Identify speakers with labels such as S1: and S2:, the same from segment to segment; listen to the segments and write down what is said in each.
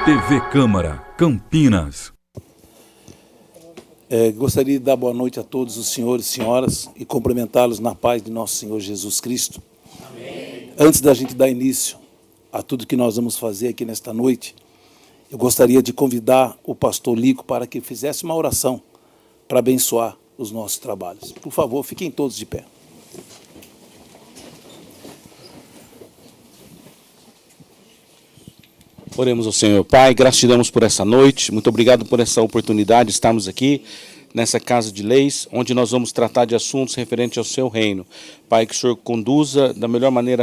S1: TV Câmara, Campinas.
S2: Gostaria de dar boa noite a todos os senhores e senhoras e cumprimentá-los na paz de nosso Senhor Jesus Cristo. Amém. Antes da gente dar início a tudo que nós vamos fazer aqui nesta noite, eu gostaria de convidar o pastor Lico para que fizesse uma oração para abençoar os nossos trabalhos. Por favor, fiquem todos de pé.
S3: Oremos ao Senhor. Pai, gratidamos por essa noite, muito obrigado por essa oportunidade de estarmos aqui nessa Casa de Leis, onde nós vamos tratar de assuntos referentes ao seu reino. Pai, que o Senhor conduza da melhor maneira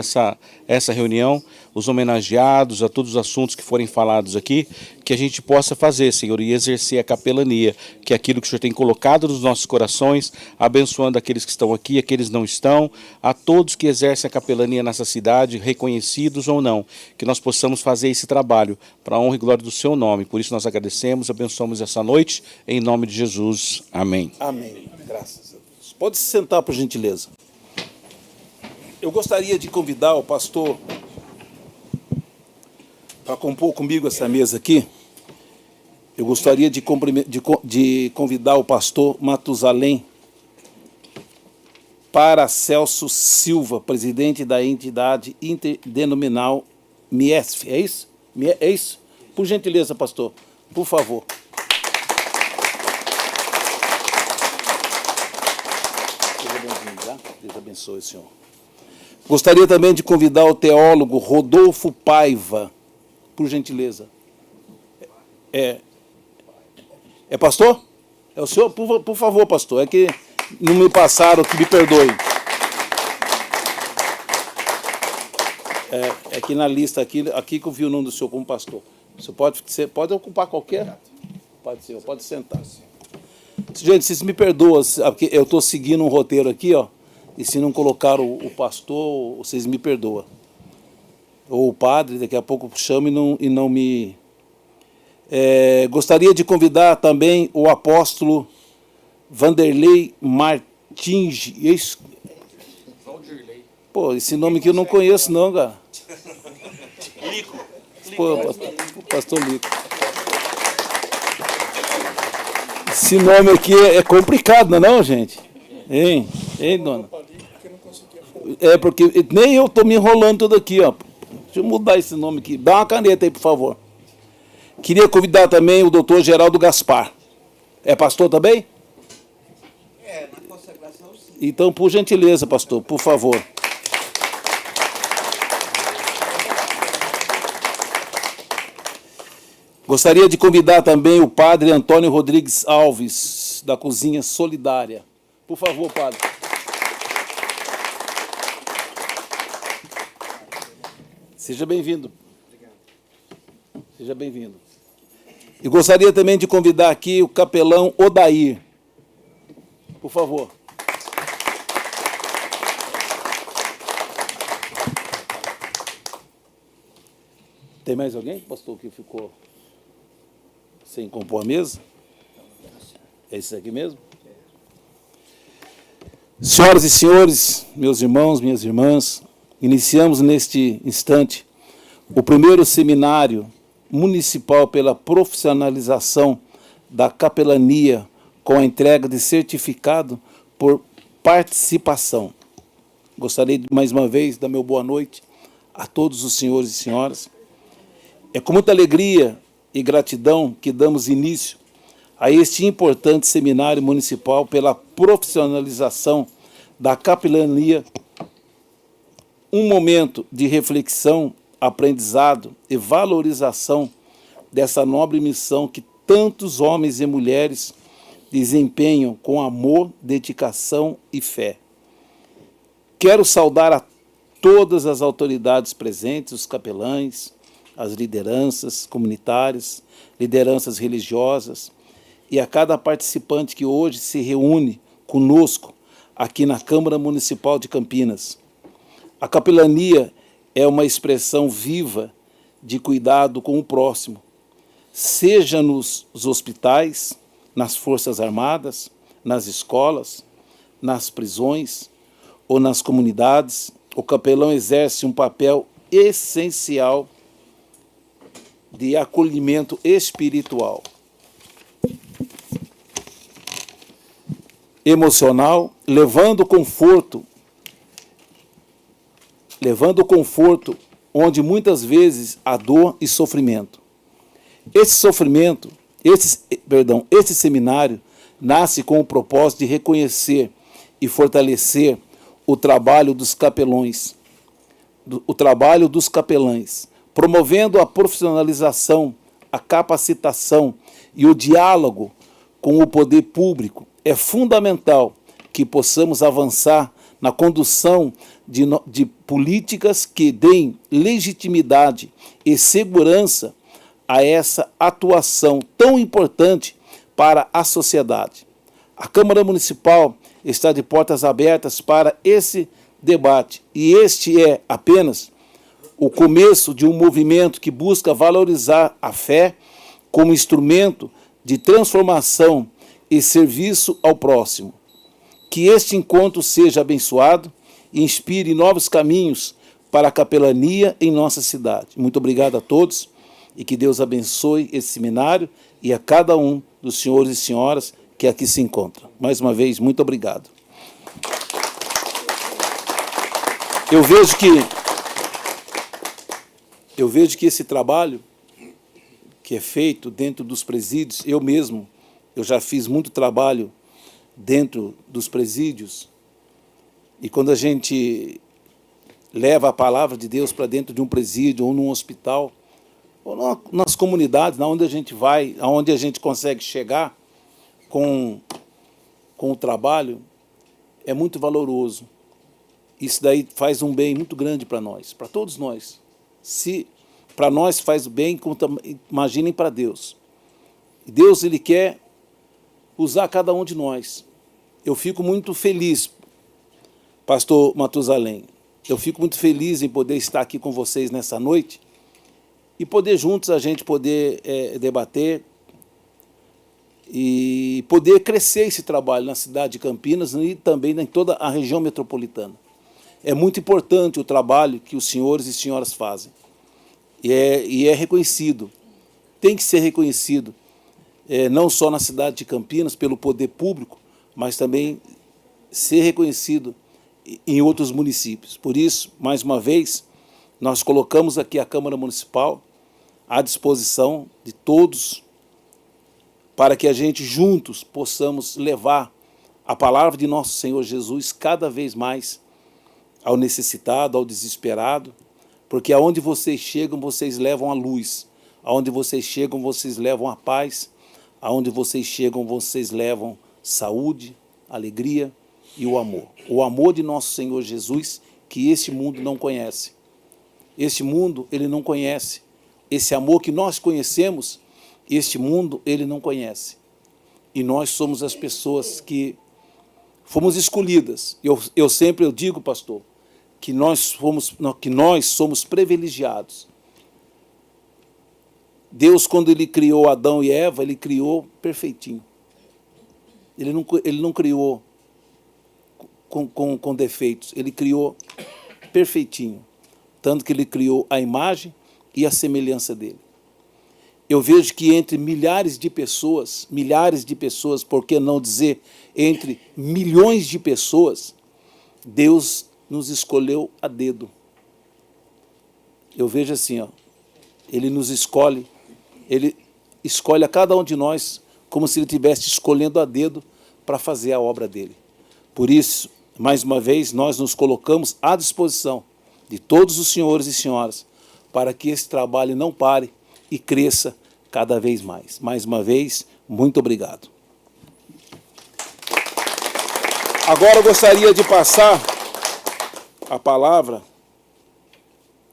S3: essa reunião, os homenageados, a todos os assuntos que forem falados aqui, que a gente possa fazer, Senhor, e exercer a capelania, que é aquilo que o Senhor tem colocado nos nossos corações, abençoando aqueles que estão aqui, aqueles que não estão, a todos que exercem a capelania nessa cidade, reconhecidos ou não, que nós possamos fazer esse trabalho para a honra e glória do seu nome. Por isso nós agradecemos, abençoamos essa noite, em nome de Jesus. Amém.
S2: Amém. Graças a Deus. Pode se sentar, por gentileza. Eu gostaria de convidar o pastor para compor comigo essa mesa aqui. Eu gostaria de convidar o pastor Matusalém Paracelso Silva, presidente da entidade interdenominal MIESF. É isso? É isso? Por gentileza, pastor, por favor. Seja bem-vindo, tá? Deus abençoe, senhor. Gostaria também de convidar o teólogo Rodolfo Paiva, por gentileza. É pastor? É o senhor? Por favor, pastor. É que não me passaram, que me perdoe. É que na lista aqui que eu vi o nome do senhor como pastor. Você pode ocupar qualquer? Pode ser, pode sentar. Gente, vocês me perdoam, porque eu estou seguindo um roteiro aqui, ó. E se não colocar o pastor, vocês me perdoam. Ou o padre, daqui a pouco chama e não me... gostaria de convidar também o apóstolo Vanderlei Martins. Pô, esse nome aqui eu não conheço não, cara.
S3: Lico.
S2: Pô, pastor Lico. Esse nome aqui é complicado, não é, gente? Hein, dona? Porque nem eu estou me enrolando tudo aqui, ó. Deixa eu mudar esse nome aqui. Dá uma caneta aí, por favor. Queria convidar também o doutor Geraldo Gaspar. É pastor também?
S4: Na consagração, sim.
S2: Então, por gentileza, pastor, por favor. Gostaria de convidar também o padre Antônio Rodrigues Alves, da Cozinha Solidária. Por favor, padre. Seja bem-vindo.
S4: Obrigado.
S2: Seja bem-vindo. E gostaria também de convidar aqui o capelão Odair. Por favor. Tem mais alguém, pastor, que ficou sem compor a mesa? É isso aqui mesmo? Senhoras e senhores, meus irmãos, minhas irmãs, iniciamos neste instante o primeiro seminário municipal pela profissionalização da capelania com a entrega de certificado por participação. Gostaria de, mais uma vez, dar meu boa noite a todos os senhores e senhoras. É com muita alegria e gratidão que damos início a este importante seminário municipal pela profissionalização da capelania, um momento de reflexão, aprendizado e valorização dessa nobre missão que tantos homens e mulheres desempenham com amor, dedicação e fé. Quero saudar a todas as autoridades presentes, os capelães, as lideranças comunitárias, lideranças religiosas, e a cada participante que hoje se reúne conosco aqui na Câmara Municipal de Campinas. A capelania é uma expressão viva de cuidado com o próximo, seja nos hospitais, nas Forças Armadas, nas escolas, nas prisões ou nas comunidades, o capelão exerce um papel essencial de acolhimento espiritual, emocional, levando conforto onde muitas vezes há dor e sofrimento. Esse seminário nasce com o propósito de reconhecer e fortalecer o trabalho dos capelães, promovendo a profissionalização, a capacitação e o diálogo com o poder público. É fundamental que possamos avançar na condução de políticas que deem legitimidade e segurança a essa atuação tão importante para a sociedade. A Câmara Municipal está de portas abertas para esse debate, e este é apenas o começo de um movimento que busca valorizar a fé como instrumento de transformação e serviço ao próximo. Que este encontro seja abençoado e inspire novos caminhos para a capelania em nossa cidade. Muito obrigado a todos e que Deus abençoe esse seminário e a cada um dos senhores e senhoras que aqui se encontram. Mais uma vez, muito obrigado. Eu vejo que esse trabalho que é feito dentro dos presídios, eu já fiz muito trabalho dentro dos presídios, e quando a gente leva a palavra de Deus para dentro de um presídio ou num hospital, ou nas comunidades, onde a gente vai, onde a gente consegue chegar com o trabalho, é muito valoroso. Isso daí faz um bem muito grande para nós, para todos nós. Se para nós faz bem, imaginem para Deus. Deus, Ele quer usar cada um de nós. Eu fico muito feliz, pastor Matusalém, eu fico muito feliz em poder estar aqui com vocês nessa noite e poder juntos a gente poder debater e poder crescer esse trabalho na cidade de Campinas e também em toda a região metropolitana. É muito importante o trabalho que os senhores e senhoras fazem. E é reconhecido, tem que ser reconhecido, não só na cidade de Campinas, pelo poder público, mas também ser reconhecido em outros municípios. Por isso, mais uma vez, nós colocamos aqui a Câmara Municipal à disposição de todos para que a gente juntos possamos levar a palavra de nosso Senhor Jesus cada vez mais ao necessitado, ao desesperado, porque aonde vocês chegam, vocês levam a luz, aonde vocês chegam, vocês levam a paz, aonde vocês chegam, vocês levam saúde, alegria e o amor de nosso Senhor Jesus, que este mundo não conhece. Este mundo, ele não conhece. Esse amor que nós conhecemos, este mundo, ele não conhece. E nós somos as pessoas que fomos escolhidas. Eu sempre digo, pastor, que nós somos privilegiados. Deus, quando Ele criou Adão e Eva, Ele criou perfeitinho. Ele não criou com defeitos, Ele criou perfeitinho. Tanto que Ele criou a imagem e a semelhança dEle. Eu vejo que entre milhares de pessoas, por que não dizer entre milhões de pessoas, Deus nos escolheu a dedo. Eu vejo assim, Ele nos escolhe, Ele escolhe a cada um de nós como se Ele estivesse escolhendo a dedo para fazer a obra dEle. Por isso, mais uma vez, nós nos colocamos à disposição de todos os senhores e senhoras para que esse trabalho não pare e cresça cada vez mais. Mais uma vez, muito obrigado. Agora eu gostaria de passar a palavra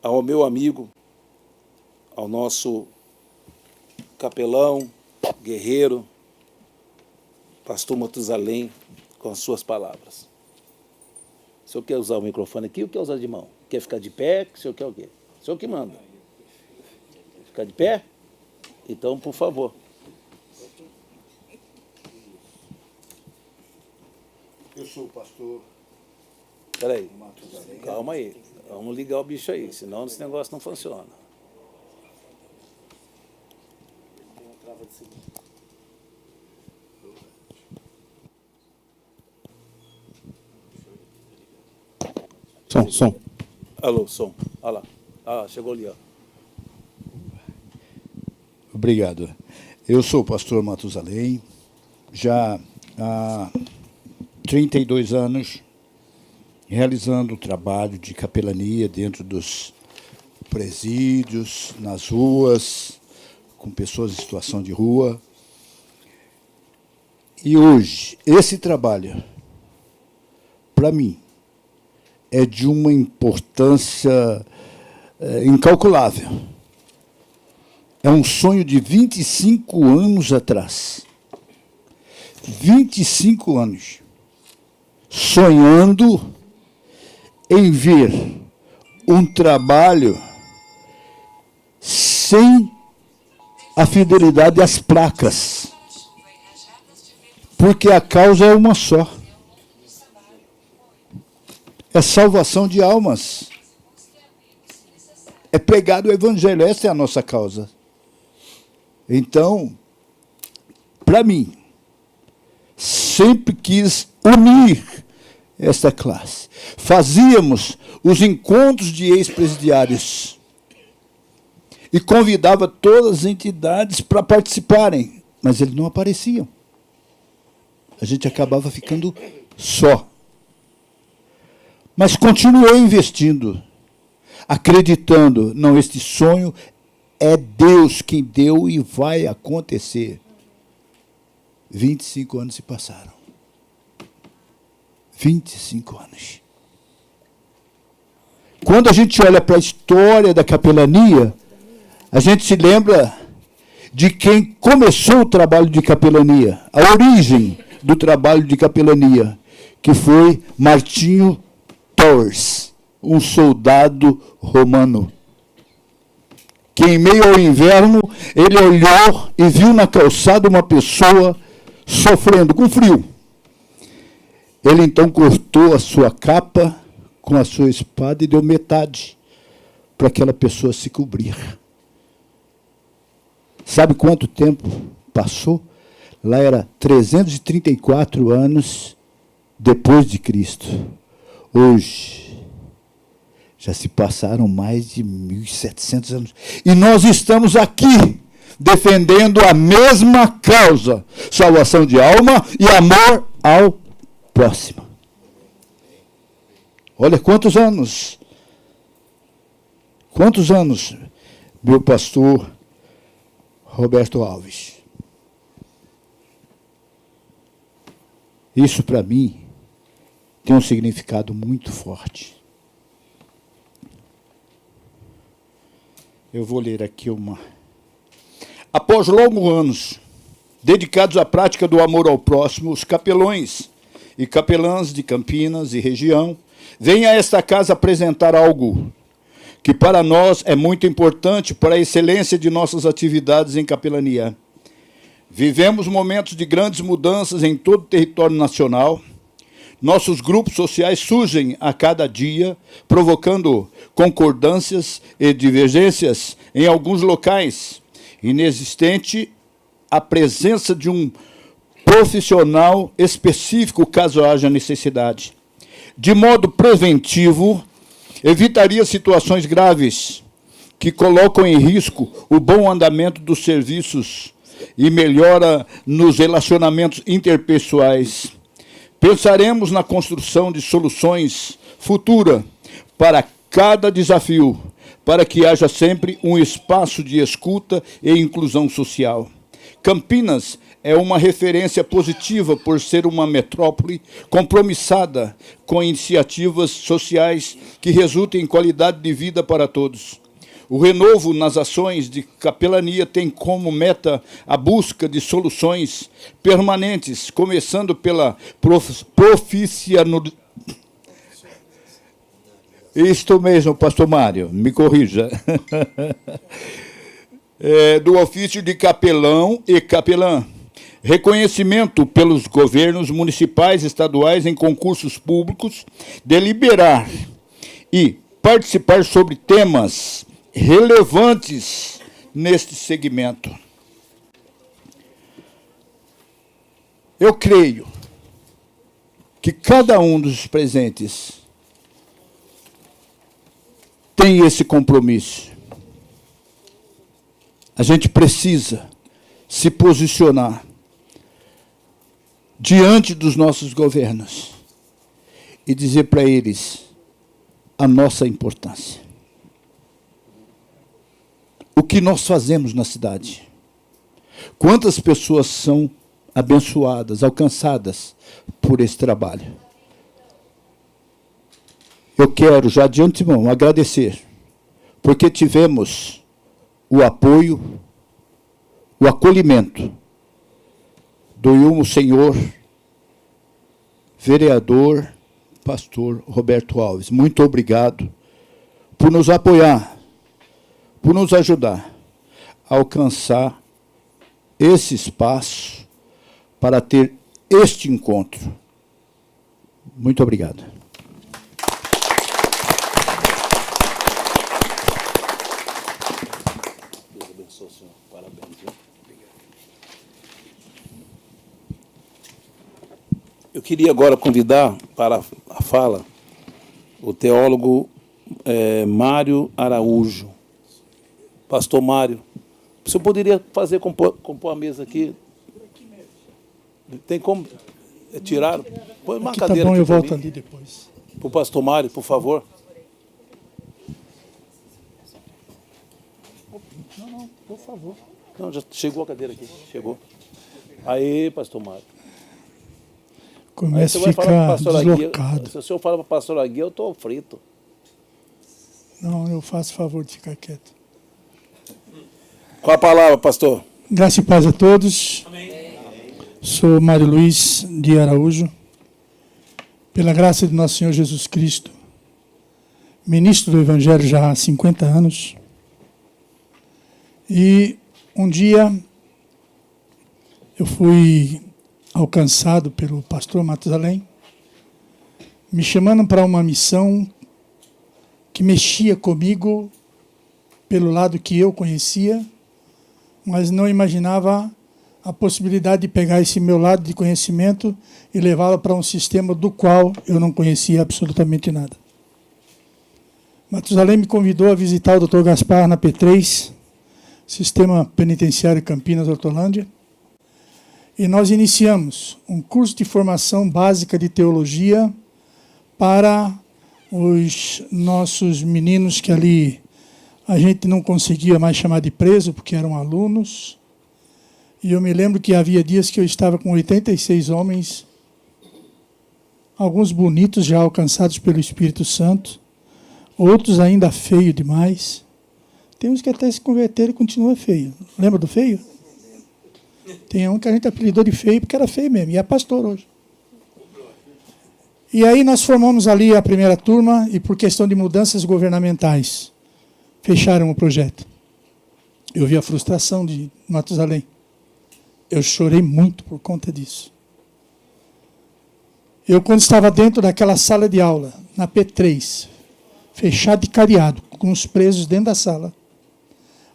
S2: ao meu amigo, ao nosso capelão, guerreiro, pastor Matusalém, com as suas palavras. O senhor quer usar o microfone aqui ou quer usar de mão? Quer ficar de pé? O senhor quer o quê? O senhor que manda. Ficar de pé? Então, por favor.
S5: Eu sou o pastor
S2: Peraí. Calma aí. Vamos ligar o bicho aí, senão esse negócio não funciona.
S5: Som.
S2: Alô, som. Olha lá. Ah, chegou ali, ó.
S5: Obrigado. Eu sou o pastor Matusalém, já há 32 anos realizando o trabalho de capelania dentro dos presídios, nas ruas, com pessoas em situação de rua. E hoje, esse trabalho, para mim, é de uma importância incalculável. É um sonho de 25 anos atrás. 25 anos. Sonhando em ver um trabalho sem a fidelidade às placas. Porque a causa é uma só. É salvação de almas. É pregar o evangelho, essa é a nossa causa. Então, para mim, sempre quis unir esta classe. Fazíamos os encontros de ex-presidiários e convidava todas as entidades para participarem, mas eles não apareciam. A gente acabava ficando só. Mas continuei investindo, acreditando, não, este sonho é Deus quem deu e vai acontecer. 25 anos se passaram. 25 anos. Quando a gente olha para a história da capelania, a gente se lembra de quem começou o trabalho de capelania, a origem do trabalho de capelania, que foi Martinho Towers, um soldado romano, que em meio ao inverno, ele olhou e viu na calçada uma pessoa sofrendo com frio. Ele então cortou a sua capa com a sua espada e deu metade para aquela pessoa se cobrir. Sabe quanto tempo passou? Lá era 334 anos depois de Cristo. Hoje, já se passaram mais de 1.700 anos. E nós estamos aqui, defendendo a mesma causa. Salvação de alma e amor ao próximo. Olha quantos anos. Quantos anos, meu pastor Roberto Alves. Isso, para mim, tem um significado muito forte. Eu vou ler aqui uma. Após longos anos dedicados à prática do amor ao próximo, os capelões e capelãs de Campinas e região vêm a esta casa apresentar algo que para nós é muito importante para a excelência de nossas atividades em capelania. Vivemos momentos de grandes mudanças em todo o território nacional. Nossos grupos sociais surgem a cada dia, provocando concordâncias e divergências em alguns locais. Inexistente a presença de um profissional específico, caso haja necessidade. De modo preventivo, evitaria situações graves que colocam em risco o bom andamento dos serviços e melhora nos relacionamentos interpessoais. Pensaremos na construção de soluções futuras para cada desafio, para que haja sempre um espaço de escuta e inclusão social. Campinas é uma referência positiva por ser uma metrópole compromissada com iniciativas sociais que resultem em qualidade de vida para todos. O renovo nas ações de capelania tem como meta a busca de soluções permanentes, começando pela profissionalização. Isto mesmo, pastor Mário, me corrija. Do ofício de capelão e capelã, reconhecimento pelos governos municipais e estaduais em concursos públicos, deliberar e participar sobre temas relevantes neste segmento. Eu creio que cada um dos presentes tem esse compromisso. A gente precisa se posicionar diante dos nossos governos e dizer para eles a nossa importância. O que nós fazemos na cidade? Quantas pessoas são abençoadas, alcançadas por esse trabalho? Eu quero, já de antemão, agradecer, porque tivemos o apoio, o acolhimento do Ilmo Senhor, vereador, pastor Roberto Alves. Muito obrigado por nos apoiar, por nos ajudar a alcançar esse espaço para ter este encontro. Muito obrigado.
S2: Deus abençoe o senhor. Parabéns. Viu? Eu queria agora convidar para a fala o teólogo Mário Araújo. Pastor Mário, o senhor poderia compor a mesa aqui? Tem como tirar? Põe uma
S6: Aqui
S2: cadeira
S6: tá bom,
S2: aqui
S6: eu
S2: pra
S6: volto
S2: mim.
S6: ali depois.
S2: Para o pastor Mário, por favor.
S6: Não, por favor.
S2: Não, já chegou a cadeira aqui. Chegou. Aí, pastor Mário. Aí
S6: Começa
S2: você
S6: a
S2: vai falar para a
S6: ficar
S2: pastora Guia.
S6: deslocado.
S2: Se o senhor fala para a pastora Guia, eu estou frito.
S6: Não, eu faço favor de ficar quieto.
S2: Qual a palavra, pastor?
S6: Graça e paz a todos. Sou Mário Luiz de Araújo. Pela graça de nosso Senhor Jesus Cristo, ministro do Evangelho já há 50 anos. E um dia eu fui alcançado pelo pastor Matusalém, me chamando para uma missão que mexia comigo pelo lado que eu conhecia, mas não imaginava a possibilidade de pegar esse meu lado de conhecimento e levá-lo para um sistema do qual eu não conhecia absolutamente nada. Matusalém me convidou a visitar o Dr. Gaspar na P3, Sistema Penitenciário Campinas, Hortolândia, e nós iniciamos um curso de formação básica de teologia para os nossos meninos que ali a gente não conseguia mais chamar de preso, porque eram alunos. E eu me lembro que havia dias que eu estava com 86 homens, alguns bonitos, já alcançados pelo Espírito Santo, outros ainda feio demais. Tem uns que até se converteram e continua feio. Lembra do feio? Tem um que a gente apelidou de feio porque era feio mesmo, e é pastor hoje. E aí nós formamos ali a primeira turma e por questão de mudanças governamentais, fecharam o projeto. Eu vi a frustração de Matusalém. Eu chorei muito por conta disso. Eu, quando estava dentro daquela sala de aula, na P3, fechado e cadeado, com os presos dentro da sala,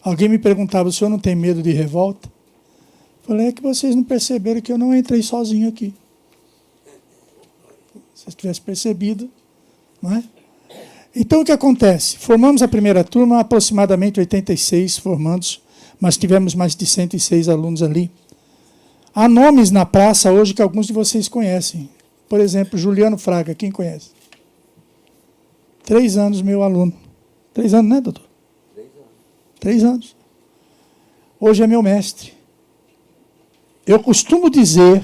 S6: alguém me perguntava, o senhor não tem medo de revolta? Eu falei, é que vocês não perceberam que eu não entrei sozinho aqui. Se vocês tivessem percebido, não é? Então, o que acontece? Formamos a primeira turma, aproximadamente 86 formandos, mas tivemos mais de 106 alunos ali. Há nomes na praça hoje que alguns de vocês conhecem. Por exemplo, Juliano Fraga, quem conhece? 3 anos, meu aluno. 3 anos, né, doutor? 3 anos. Hoje é meu mestre. Eu costumo dizer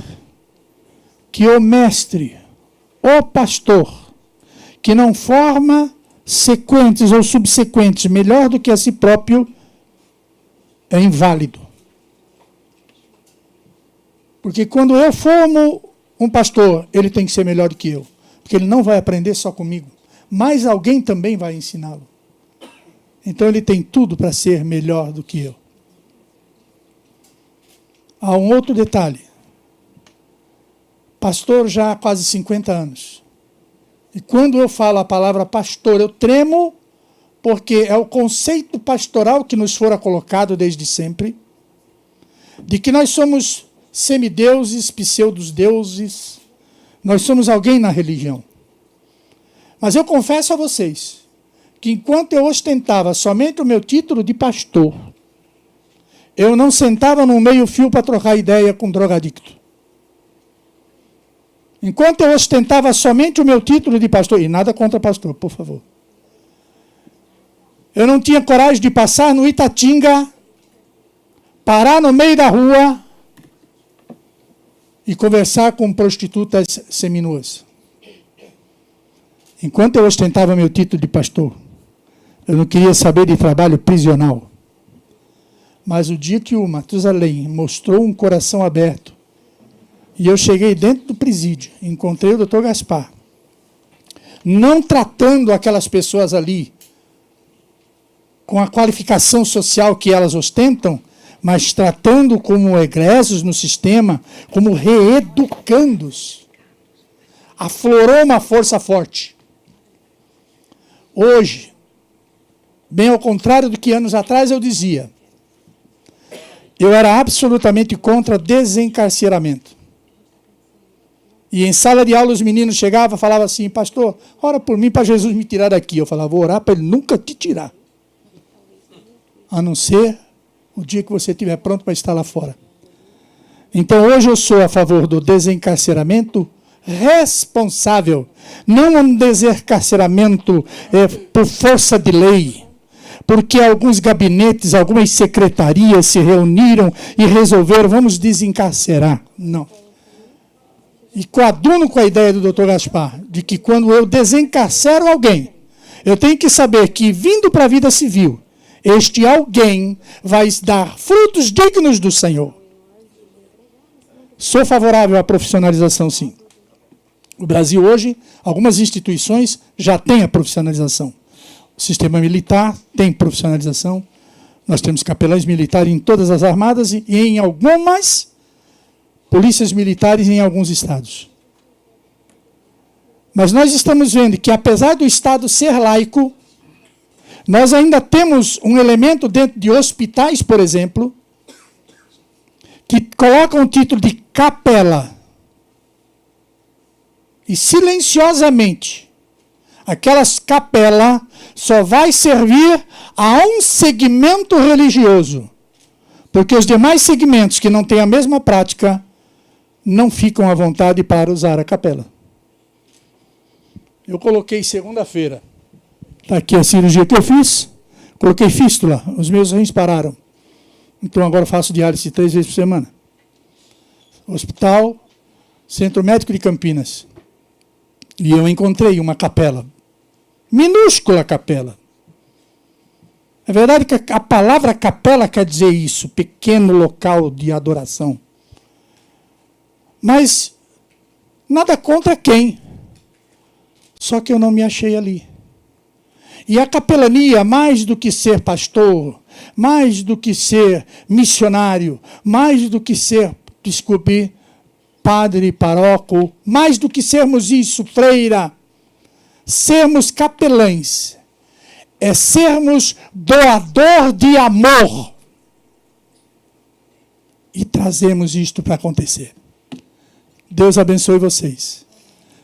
S6: que o mestre, o pastor, que não forma sequentes ou subsequentes melhor do que a si próprio, é inválido. Porque quando eu formo um pastor, ele tem que ser melhor do que eu. Porque ele não vai aprender só comigo. Mas alguém também vai ensiná-lo. Então ele tem tudo para ser melhor do que eu. Há um outro detalhe. pastor já há quase 50 anos. E quando eu falo a palavra pastor, eu tremo, porque é o conceito pastoral que nos fora colocado desde sempre, de que nós somos semideuses, pseudodeuses, nós somos alguém na religião. Mas eu confesso a vocês que enquanto eu ostentava somente o meu título de pastor, eu não sentava no meio-fio para trocar ideia com um drogadicto. Enquanto eu ostentava somente o meu título de pastor, e nada contra pastor, por favor, eu não tinha coragem de passar no Itatinga, parar no meio da rua e conversar com prostitutas seminuas. Enquanto eu ostentava meu título de pastor, eu não queria saber de trabalho prisional. Mas o dia que o Matusalém mostrou um coração aberto, e eu cheguei dentro do presídio, encontrei o Dr. Gaspar, não tratando aquelas pessoas ali com a qualificação social que elas ostentam, mas tratando como egressos no sistema, como reeducandos. Aflorou uma força forte. Hoje, bem ao contrário do que anos atrás eu dizia, eu era absolutamente contra desencarceramento. E em sala de aula os meninos chegavam e falavam assim, pastor, ora por mim para Jesus me tirar daqui. Eu falava, vou orar para ele nunca te tirar. A não ser o dia que você estiver pronto para estar lá fora. Então hoje eu sou a favor do desencarceramento responsável, não um desencarceramento por força de lei, porque alguns gabinetes, algumas secretarias se reuniram e resolveram, vamos desencarcerar. Não. E coaduno com a ideia do Dr. Gaspar, de que quando eu desencarcero alguém, eu tenho que saber que, vindo para a vida civil, este alguém vai dar frutos dignos do Senhor. Sou favorável à profissionalização, sim. O Brasil hoje, algumas instituições já têm a profissionalização. O sistema militar tem profissionalização. Nós temos capelães militares em todas as armadas e em algumas polícias militares em alguns estados. Mas nós estamos vendo que, apesar do Estado ser laico, nós ainda temos um elemento dentro de hospitais, por exemplo, que colocam o título de capela. E silenciosamente, aquelas capela só vai servir a um segmento religioso. Porque os demais segmentos que não têm a mesma prática não ficam à vontade para usar a capela. Eu coloquei segunda-feira. Está aqui a cirurgia que eu fiz. Coloquei fístula. Os meus rins pararam. Então agora faço diálise 3 vezes por semana. Hospital, Centro Médico de Campinas. E eu encontrei uma capela. Minúscula capela. É verdade que a palavra capela quer dizer isso. Pequeno local de adoração. Mas nada contra quem. Só que eu não me achei ali. E a capelania, mais do que ser pastor, mais do que ser missionário, mais do que ser, desculpe, padre, paróquio, mais do que sermos isso, freira, sermos capelães, é sermos doador de amor. E trazemos isto para acontecer. Deus abençoe vocês.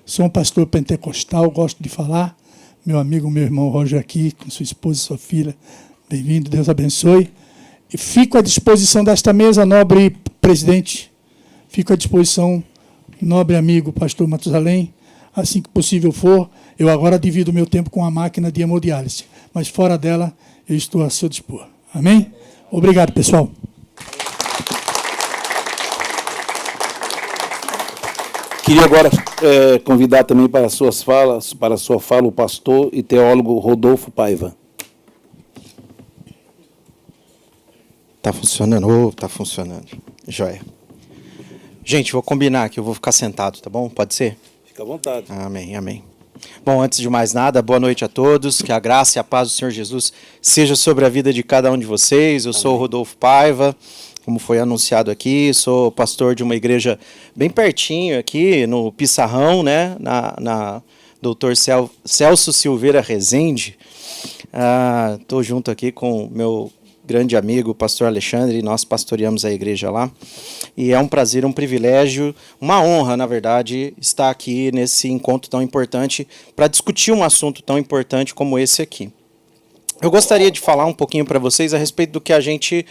S6: Sou um pastor pentecostal, gosto de falar. Meu amigo, meu irmão Roger aqui, com sua esposa e sua filha. Bem-vindo, Deus abençoe. E fico à disposição desta mesa, nobre presidente. Fico à disposição, nobre amigo, pastor Matusalém. Assim que possível for, eu agora divido meu tempo com a máquina de hemodiálise. Mas fora dela, eu estou a seu dispor. Amém? Obrigado, pessoal.
S2: Queria agora convidar também para suas falas, para a sua fala, o pastor e teólogo Rodolfo Paiva.
S7: Tá funcionando? Tá funcionando. Joia. Gente, vou combinar que eu vou ficar sentado, tá bom? Pode ser?
S2: Fica à vontade.
S7: Amém, amém. Bom, antes de mais nada, boa noite a todos. Que a graça e a paz do Senhor Jesus seja sobre a vida de cada um de vocês. Eu sou o Rodolfo Paiva. como foi anunciado aqui, sou pastor de uma igreja bem pertinho aqui, no Pissarrão, né, na Dr. Celso Silveira Rezende. Estou junto aqui com meu grande amigo, o pastor Alexandre, e nós pastoreamos a igreja lá. E é um prazer, um privilégio, uma honra, na verdade, estar aqui nesse encontro tão importante para discutir um assunto tão importante como esse aqui. Eu gostaria de falar um pouquinho para vocês a respeito do que a gente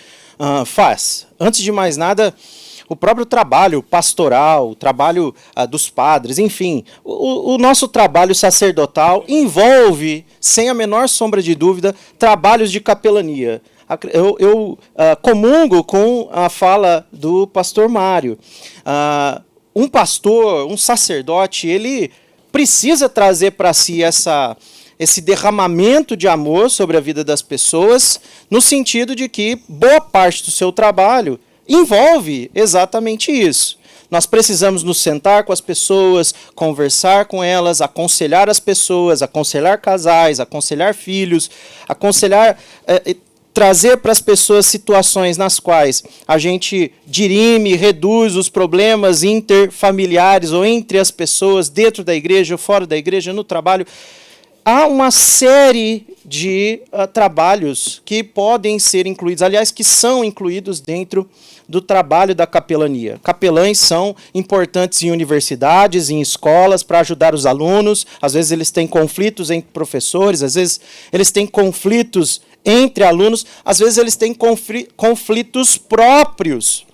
S7: faz. Antes de mais nada, o próprio trabalho pastoral, o trabalho dos padres, enfim, o nosso trabalho sacerdotal envolve, sem a menor sombra de dúvida, trabalhos de capelania. Eu comungo com a fala do pastor Mário. Um pastor, um sacerdote, ele precisa trazer para si esse derramamento de amor sobre a vida das pessoas, no sentido de que boa parte do seu trabalho envolve exatamente isso. Nós precisamos nos sentar com as pessoas, conversar com elas, aconselhar as pessoas, aconselhar casais, aconselhar filhos, trazer para as pessoas situações nas quais a gente dirime, reduz os problemas interfamiliares ou entre as pessoas, dentro da igreja ou fora da igreja, no trabalho. Há uma série de trabalhos que podem ser incluídos, aliás, que são incluídos dentro do trabalho da capelania. Capelães são importantes em universidades, em escolas, para ajudar os alunos. Às vezes eles têm conflitos entre professores, às vezes eles têm conflitos entre alunos, às vezes eles têm conflitos próprios,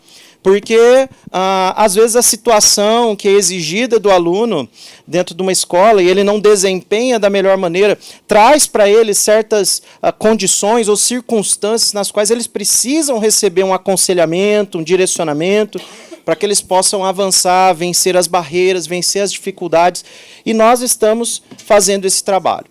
S7: porque às vezes a situação que é exigida do aluno dentro de uma escola e ele não desempenha da melhor maneira, traz para ele certas condições ou circunstâncias nas quais eles precisam receber um aconselhamento, um direcionamento, para que eles possam avançar, vencer as barreiras, vencer as dificuldades, e nós estamos fazendo esse trabalho.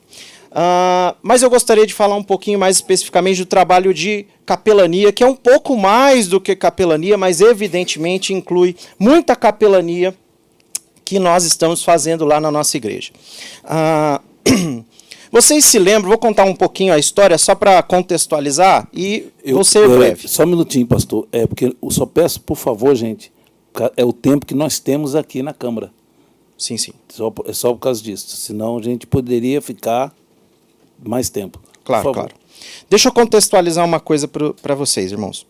S7: Mas eu gostaria de falar um pouquinho mais especificamente do trabalho de capelania, que é um pouco mais do que capelania, mas evidentemente inclui muita capelania que nós estamos fazendo lá na nossa igreja. Vocês se lembram, vou contar um pouquinho a história só para contextualizar e vou ser breve.
S2: Só um minutinho, pastor. Porque eu só peço, por favor, gente, é o tempo que nós temos aqui na Câmara.
S7: Sim.
S2: É só por causa disso. Senão a gente poderia ficar mais tempo.
S7: Claro. Deixa eu contextualizar uma coisa para vocês, irmãos.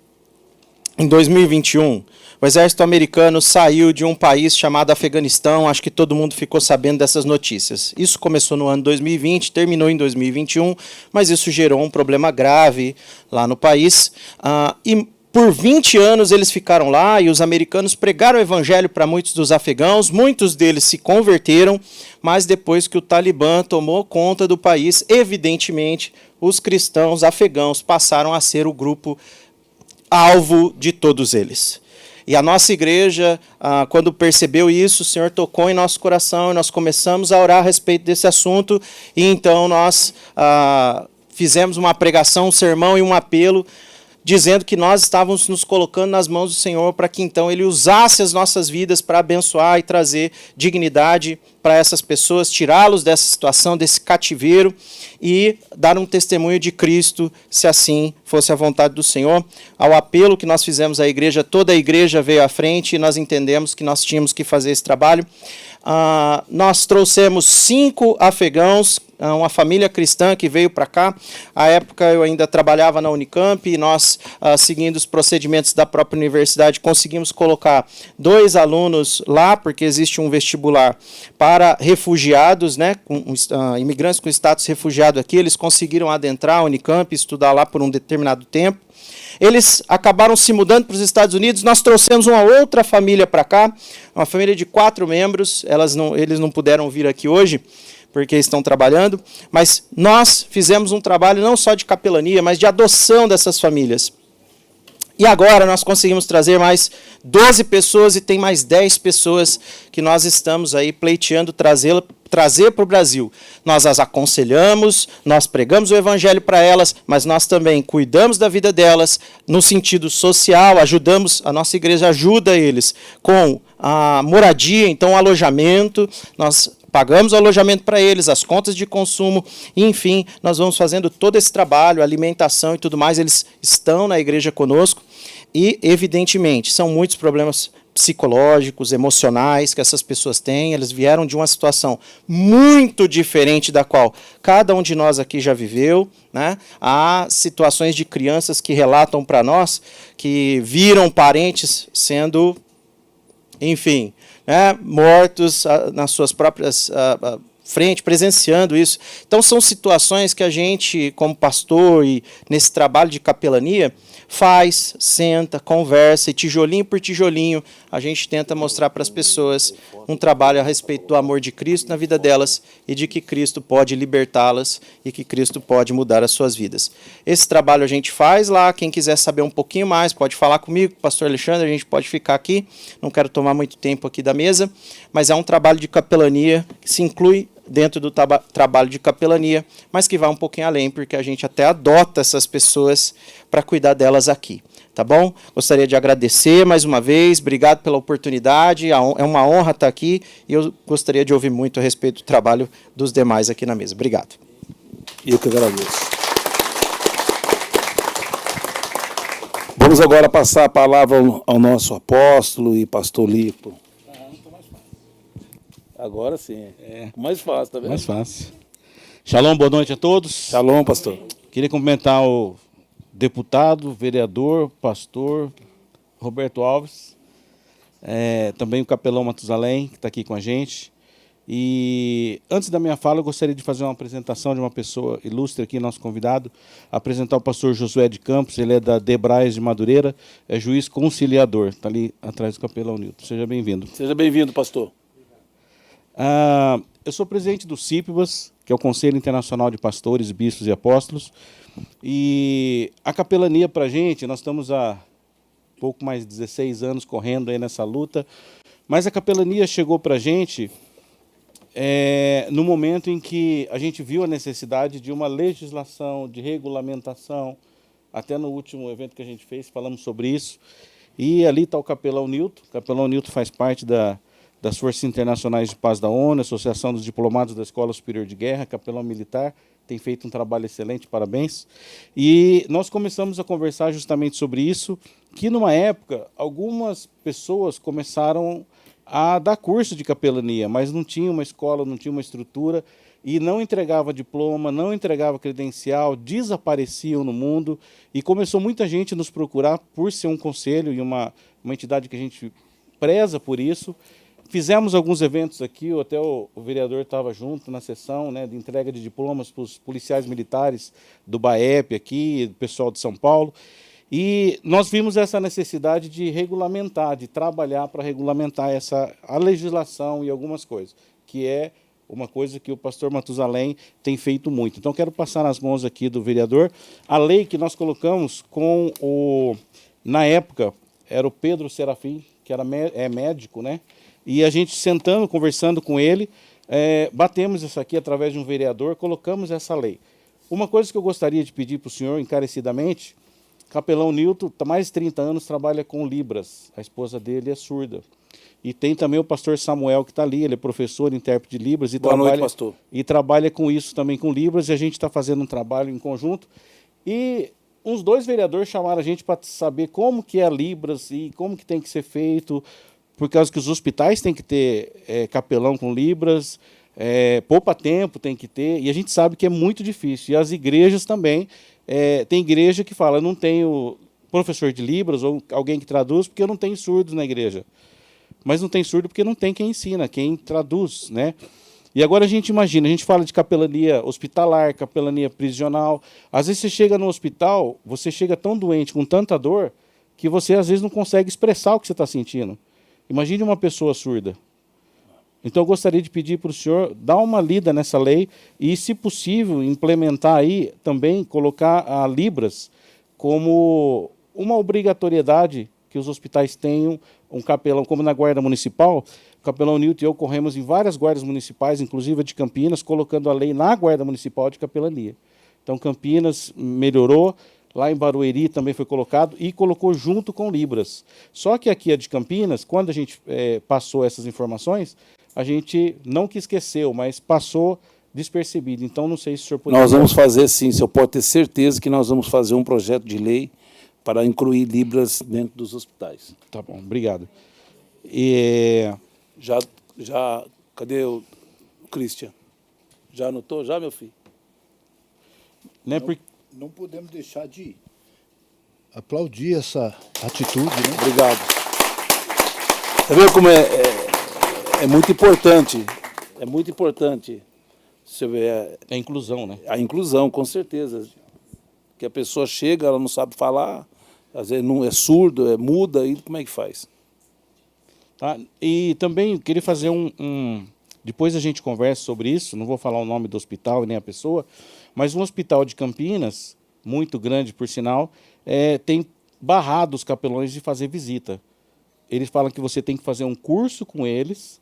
S7: Em 2021, o exército americano saiu de um país chamado Afeganistão. Acho que todo mundo ficou sabendo dessas notícias. Isso começou no ano 2020, terminou em 2021, mas isso gerou um problema grave lá no país. E por 20 anos eles ficaram lá e os americanos pregaram o evangelho para muitos dos afegãos, muitos deles se converteram, mas depois que o Talibã tomou conta do país, evidentemente, os cristãos afegãos passaram a ser o grupo alvo de todos eles. E a nossa igreja, quando percebeu isso, o Senhor tocou em nosso coração e nós começamos a orar a respeito desse assunto, e então nós fizemos uma pregação, um sermão e um apelo, dizendo que nós estávamos nos colocando nas mãos do Senhor para que então Ele usasse as nossas vidas para abençoar e trazer dignidade para essas pessoas, tirá-los dessa situação, desse cativeiro e dar um testemunho de Cristo, se assim fosse a vontade do Senhor. Ao apelo que nós fizemos à igreja, toda a igreja veio à frente e nós entendemos que nós tínhamos que fazer esse trabalho. Nós trouxemos 5 afegãos, uma família cristã que veio para cá. À época eu ainda trabalhava na Unicamp e nós, seguindo os procedimentos da própria universidade, conseguimos colocar 2 alunos lá, porque existe um vestibular para refugiados, né, imigrantes com status refugiado aqui. Eles conseguiram adentrar a Unicamp e estudar lá por um determinado tempo. Eles acabaram se mudando para os Estados Unidos. Nós trouxemos uma outra família para cá, uma família de 4 membros. Eles não puderam vir aqui hoje, porque estão trabalhando, mas nós fizemos um trabalho não só de capelania, mas de adoção dessas famílias. E agora nós conseguimos trazer mais 12 pessoas e tem mais 10 pessoas que nós estamos aí pleiteando trazer para o Brasil. Nós as aconselhamos, nós pregamos o evangelho para elas, mas nós também cuidamos da vida delas no sentido social, a nossa igreja ajuda eles com a moradia, então o alojamento, nós pagamos o alojamento para eles, as contas de consumo, e, enfim, nós vamos fazendo todo esse trabalho, alimentação e tudo mais, eles estão na igreja conosco. E, evidentemente, são muitos problemas psicológicos, emocionais que essas pessoas têm. Eles vieram de uma situação muito diferente da qual cada um de nós aqui já viveu, né? Há situações de crianças que relatam para nós que viram parentes sendo, enfim, né, mortos nas suas próprias frente, presenciando isso. Então, são situações que a gente, como pastor e nesse trabalho de capelania, faz, senta, conversa, e tijolinho por tijolinho, a gente tenta mostrar para as pessoas um trabalho a respeito do amor de Cristo na vida delas e de que Cristo pode libertá-las e que Cristo pode mudar as suas vidas. Esse trabalho a gente faz lá. Quem quiser saber um pouquinho mais, pode falar comigo, pastor Alexandre, a gente pode ficar aqui. Não quero tomar muito tempo aqui da mesa, mas é um trabalho de capelania que se inclui dentro do trabalho de capelania, mas que vai um pouquinho além, porque a gente até adota essas pessoas para cuidar delas aqui, tá bom? Gostaria de agradecer mais uma vez, obrigado pela oportunidade, é uma honra estar aqui, e eu gostaria de ouvir muito a respeito do trabalho dos demais aqui na mesa. Obrigado.
S2: Eu que agradeço. Vamos agora passar a palavra ao nosso apóstolo e pastor Lipo. Agora sim. Mais fácil, tá vendo?
S3: Mais fácil. Shalom, boa noite a todos.
S2: Shalom, pastor.
S3: Queria cumprimentar o deputado, vereador, pastor Roberto Alves, também o capelão Matusalém, que está aqui com a gente. E antes da minha fala, eu gostaria de fazer uma apresentação de uma pessoa ilustre aqui, nosso convidado, apresentar o pastor Josué de Campos. Ele é da Debrais de Madureira, é juiz conciliador, está ali atrás do capelão Nilton. Seja bem-vindo.
S2: Seja bem-vindo, pastor.
S3: Eu sou presidente do CIPBAS, que é o Conselho Internacional de Pastores, Bispos e Apóstolos, e a capelania para a gente, nós estamos há pouco mais de 16 anos correndo aí nessa luta, mas a capelania chegou para a gente no momento em que a gente viu a necessidade de uma legislação, de regulamentação. Até no último evento que a gente fez, falamos sobre isso, e ali está o capelão Nilton. O capelão Nilton faz parte das Forças Internacionais de Paz da ONU, Associação dos Diplomados da Escola Superior de Guerra, capelão militar, tem feito um trabalho excelente, parabéns. E nós começamos a conversar justamente sobre isso, que numa época, algumas pessoas começaram a dar curso de capelania, mas não tinha uma escola, não tinha uma estrutura, e não entregava diploma, não entregava credencial, desapareciam no mundo, e começou muita gente a nos procurar por ser um conselho e uma entidade que a gente preza por isso. Fizemos alguns eventos aqui, até o vereador estava junto na sessão, né, de entrega de diplomas para os policiais militares do BAEP aqui, do pessoal de São Paulo. E nós vimos essa necessidade de regulamentar, de trabalhar para regulamentar a legislação e algumas coisas, que é uma coisa que o pastor Matusalém tem feito muito. Então, quero passar nas mãos aqui do vereador a lei que nós colocamos na época, era o Pedro Serafim, que é médico, né? E a gente sentando, conversando com ele, batemos isso aqui através de um vereador, colocamos essa lei. Uma coisa que eu gostaria de pedir para o senhor, encarecidamente, capelão Nilton, há mais de 30 anos, trabalha com Libras. A esposa dele é surda. E tem também o pastor Samuel, que está ali, ele é professor, intérprete de Libras.
S2: Boa noite, pastor.
S3: E trabalha com isso também, com Libras, e a gente está fazendo um trabalho em conjunto. E uns 2 vereadores chamaram a gente para saber como que é a Libras e como que tem que ser feito, por causa que os hospitais têm que ter capelão com Libras, poupa tempo tem que ter, e a gente sabe que é muito difícil. E as igrejas também, tem igreja que fala, eu não tenho professor de Libras ou alguém que traduz, porque eu não tenho surdos na igreja. Mas não tem surdo porque não tem quem ensina, quem traduz, né? E agora a gente imagina, a gente fala de capelania hospitalar, capelania prisional. Às vezes você chega no hospital, você chega tão doente, com tanta dor, que você às vezes não consegue expressar o que você está sentindo. Imagine uma pessoa surda. Então eu gostaria de pedir para o senhor dar uma lida nessa lei e, se possível, implementar aí também, colocar a Libras como uma obrigatoriedade que os hospitais tenham um capelão, como na Guarda Municipal. O capelão Nilton e eu corremos em várias guardas municipais, inclusive a de Campinas, colocando a lei na Guarda Municipal de capelania. Então Campinas melhorou, lá em Barueri também foi colocado e colocou junto com Libras. Só que aqui a de Campinas, quando a gente passou essas informações, a gente não que esqueceu, mas passou despercebido. Então não sei se o senhor poderia...
S2: Nós vamos fazer sim, o senhor pode ter certeza que nós vamos fazer um projeto de lei para incluir Libras dentro dos hospitais.
S3: Tá bom, obrigado. E
S2: Cadê o Christian? Já anotou, já, meu filho?
S3: né, porque
S5: Não podemos deixar de aplaudir essa atitude, né?
S2: Obrigado. Você vê como é muito importante, você vê,
S3: é inclusão, né?
S2: a inclusão, com certeza. Que a pessoa chega, ela não sabe falar, às vezes não é surdo, é muda, e como é que faz?
S3: Tá? E também eu queria fazer depois a gente conversa sobre isso, não vou falar o nome do hospital e nem a pessoa, mas um hospital de Campinas, muito grande por sinal, tem barrado os capelões de fazer visita. Eles falam que você tem que fazer um curso com eles,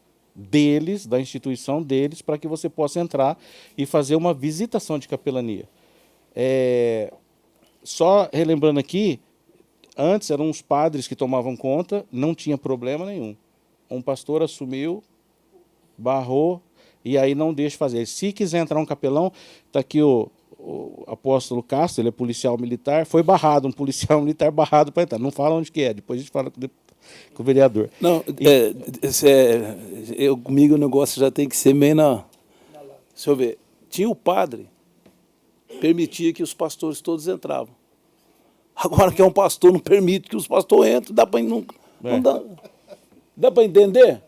S3: da instituição deles, para que você possa entrar e fazer uma visitação de capelania. Só relembrando aqui, antes eram os padres que tomavam conta, não tinha problema nenhum. Um pastor assumiu, barrou, e aí não deixa fazer. Se quiser entrar um capelão, está aqui o apóstolo Castro, ele é policial militar, foi barrado, um policial militar barrado para entrar. Não fala onde que é, depois a gente fala com o vereador.
S2: Não, comigo o negócio já tem que ser meio na... Deixa eu ver. Tinha o padre, permitia que os pastores todos entravam. Agora que é um pastor, não permite que os pastores entrem, dá para entender?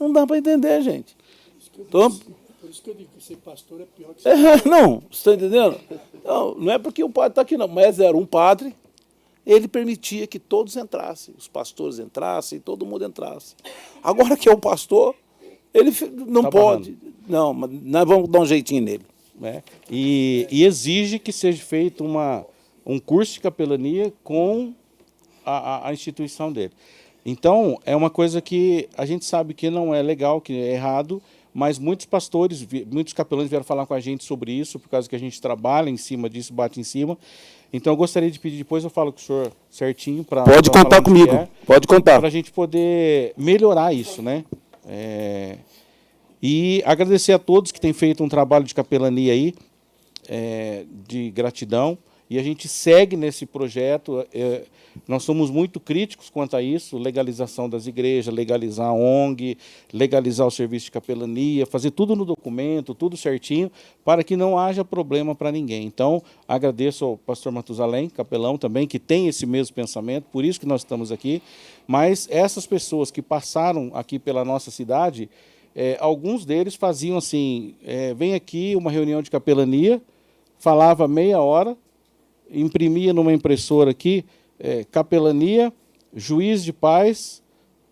S2: Não dá para entender, gente. Então,
S6: Por isso que eu digo que ser pastor é pior que ser...
S2: não, você está entendendo? Não é porque o padre está aqui, não, mas era um padre, ele permitia que todos entrassem, os pastores entrassem, todo mundo entrasse. Agora que é um pastor, ele não pode. Não, mas nós vamos dar um jeitinho nele.
S3: Né? E exige que seja feito um curso de capelania com a instituição dele. Então, é uma coisa que a gente sabe que não é legal, que é errado, mas muitos pastores, muitos capelães vieram falar com a gente sobre isso, por causa que a gente trabalha em cima disso, bate em cima. Então, eu gostaria de pedir, depois eu falo com o senhor certinho.
S2: Pode contar comigo, pode contar.
S3: Para a gente poder melhorar isso, né? E agradecer a todos que têm feito um trabalho de capelania aí, de gratidão. E a gente segue nesse projeto. Nós somos muito críticos quanto a isso, legalização das igrejas, legalizar a ONG, legalizar o serviço de capelania, fazer tudo no documento, tudo certinho, para que não haja problema para ninguém. Então, agradeço ao pastor Matusalém, capelão também, que tem esse mesmo pensamento, por isso que nós estamos aqui. Mas essas pessoas que passaram aqui pela nossa cidade, alguns deles faziam assim, vem aqui uma reunião de capelania, falava meia hora, imprimia numa impressora aqui, capelania, juiz de paz,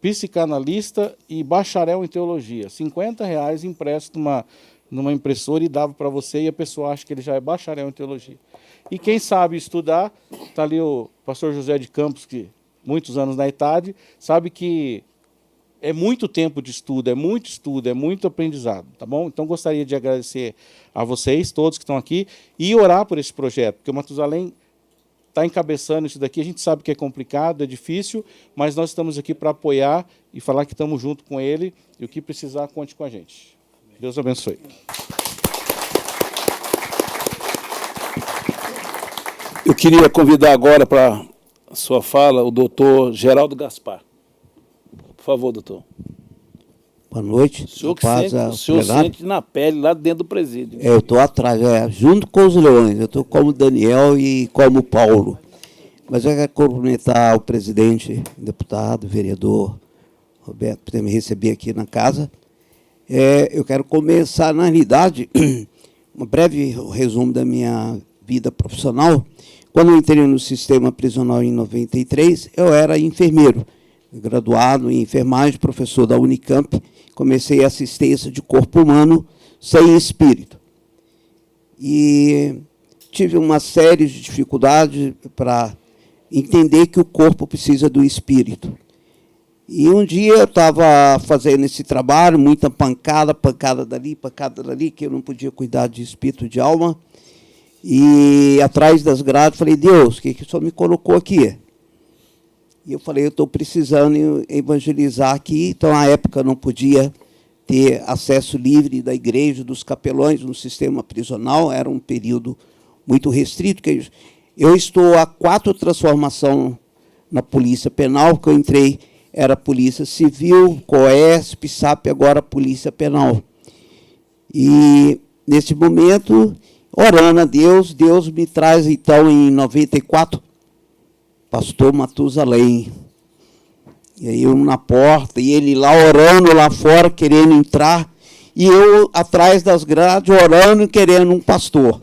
S3: psicanalista e bacharel em teologia. R$50 impresso numa impressora e dava para você, e a pessoa acha que ele já é bacharel em teologia. E quem sabe estudar, está ali o pastor José de Campos, que muitos anos na idade, sabe que é muito tempo de estudo, é muito aprendizado, tá bom? Então, gostaria de agradecer a vocês, todos que estão aqui, e orar por esse projeto, porque o Matusalém está encabeçando isso daqui. A gente sabe que é complicado, é difícil, mas nós estamos aqui para apoiar e falar que estamos junto com ele, e o que precisar, conte com a gente. Deus abençoe.
S2: Eu queria convidar agora para a sua fala o doutor Geraldo Gaspar. Por favor, doutor.
S4: Boa noite.
S2: O senhor sente na pele lá dentro do presídio.
S4: Eu estou atrás, junto com os leões. Eu estou como Daniel e como Paulo. Mas eu quero cumprimentar o presidente, deputado, vereador Roberto, por ter me receber aqui na casa. Eu quero começar, na realidade, um breve resumo da minha vida profissional. Quando eu entrei no sistema prisional em 93, eu era enfermeiro, graduado em enfermagem, professor da Unicamp. Comecei a assistência de corpo humano sem espírito. E tive uma série de dificuldades para entender que o corpo precisa do espírito. E um dia eu estava fazendo esse trabalho, muita pancada dali, que eu não podia cuidar de espírito, de alma. E atrás das grades, falei, Deus, o que o Senhor me colocou aqui? E eu falei, eu estou precisando evangelizar aqui. Então, na época, eu não podia ter acesso livre da igreja, dos capelões no sistema prisional. Era um período muito restrito, que Eu estou há 4 transformações na Polícia Penal, que eu entrei, era Polícia Civil, COESP, SAP, agora Polícia Penal. E, nesse momento, orando a Deus, Deus me traz, então, em 94, pastor Matusalém. E aí eu na porta, e ele lá orando lá fora, querendo entrar, e eu atrás das grades, orando e querendo um pastor.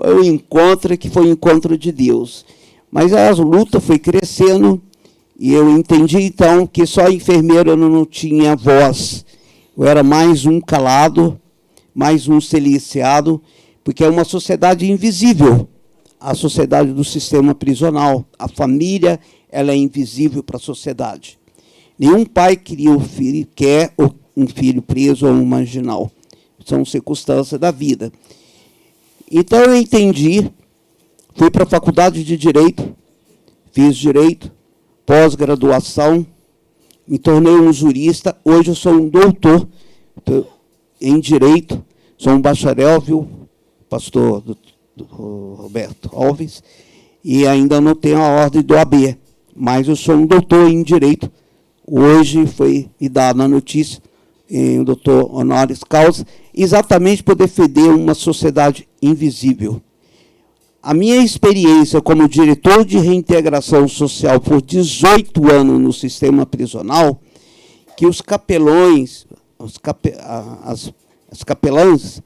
S4: Foi um encontro que foi um encontro de Deus. Mas a luta foi crescendo, e eu entendi, então, que só enfermeiro eu não tinha voz. Eu era mais um calado, mais um silenciado, porque é uma sociedade invisível, a sociedade do sistema prisional. A família, ela é invisível para a sociedade. Nenhum pai quer um filho preso ou um marginal. São circunstâncias da vida. Então eu entendi, fui para a faculdade de Direito, fiz Direito, pós-graduação, me tornei um jurista, hoje eu sou um doutor em Direito, sou um bacharel, viu, pastor do Roberto Alves, e ainda não tenho a ordem do AB, mas eu sou um doutor em Direito. Hoje foi me dada a notícia, um doutor honoris causa, exatamente por defender uma sociedade invisível. A minha experiência como diretor de reintegração social por 18 anos no sistema prisional, que os capelões, as capelãs,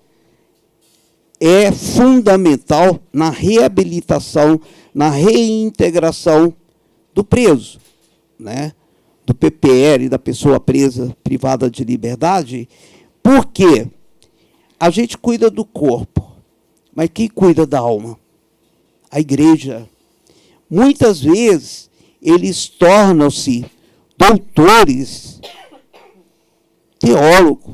S4: é fundamental na reabilitação, na reintegração do preso, né? Do PPL, da pessoa presa, privada de liberdade, porque a gente cuida do corpo, mas quem cuida da alma? A igreja. Muitas vezes, eles tornam-se doutores, teólogos,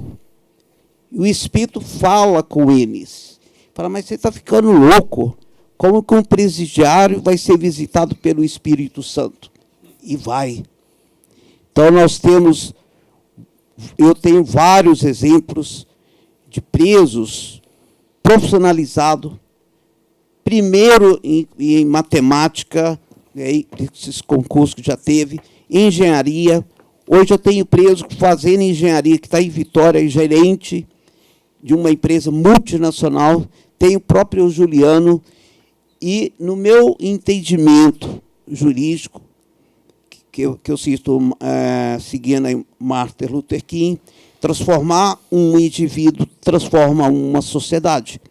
S4: e o Espírito fala com eles. Fala, mas você está ficando louco. Como que um presidiário vai ser visitado pelo Espírito Santo? E vai. Então, eu tenho vários exemplos de presos profissionalizados, primeiro em matemática, esses concursos que já teve, engenharia. Hoje eu tenho preso fazendo engenharia, que está em Vitória, gerente de uma empresa multinacional, tem o próprio Juliano, e no meu entendimento jurídico, que eu cito seguindo a Martin Luther King, transformar um indivíduo transforma uma sociedade.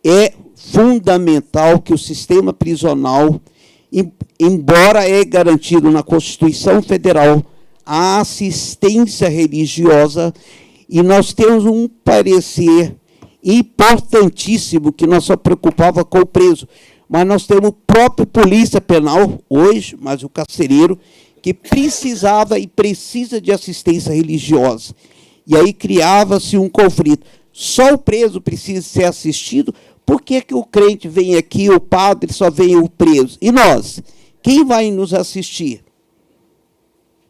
S4: É fundamental que o sistema prisional, embora é garantido na Constituição Federal a assistência religiosa, e nós temos um parecer importantíssimo que nós só preocupava com o preso, mas nós temos o próprio Polícia Penal, hoje, mas o carcereiro, que precisava e precisa de assistência religiosa. E aí criava-se um conflito. Só o preso precisa ser assistido, por que o crente vem aqui, o padre só vem o preso? E nós? Quem vai nos assistir?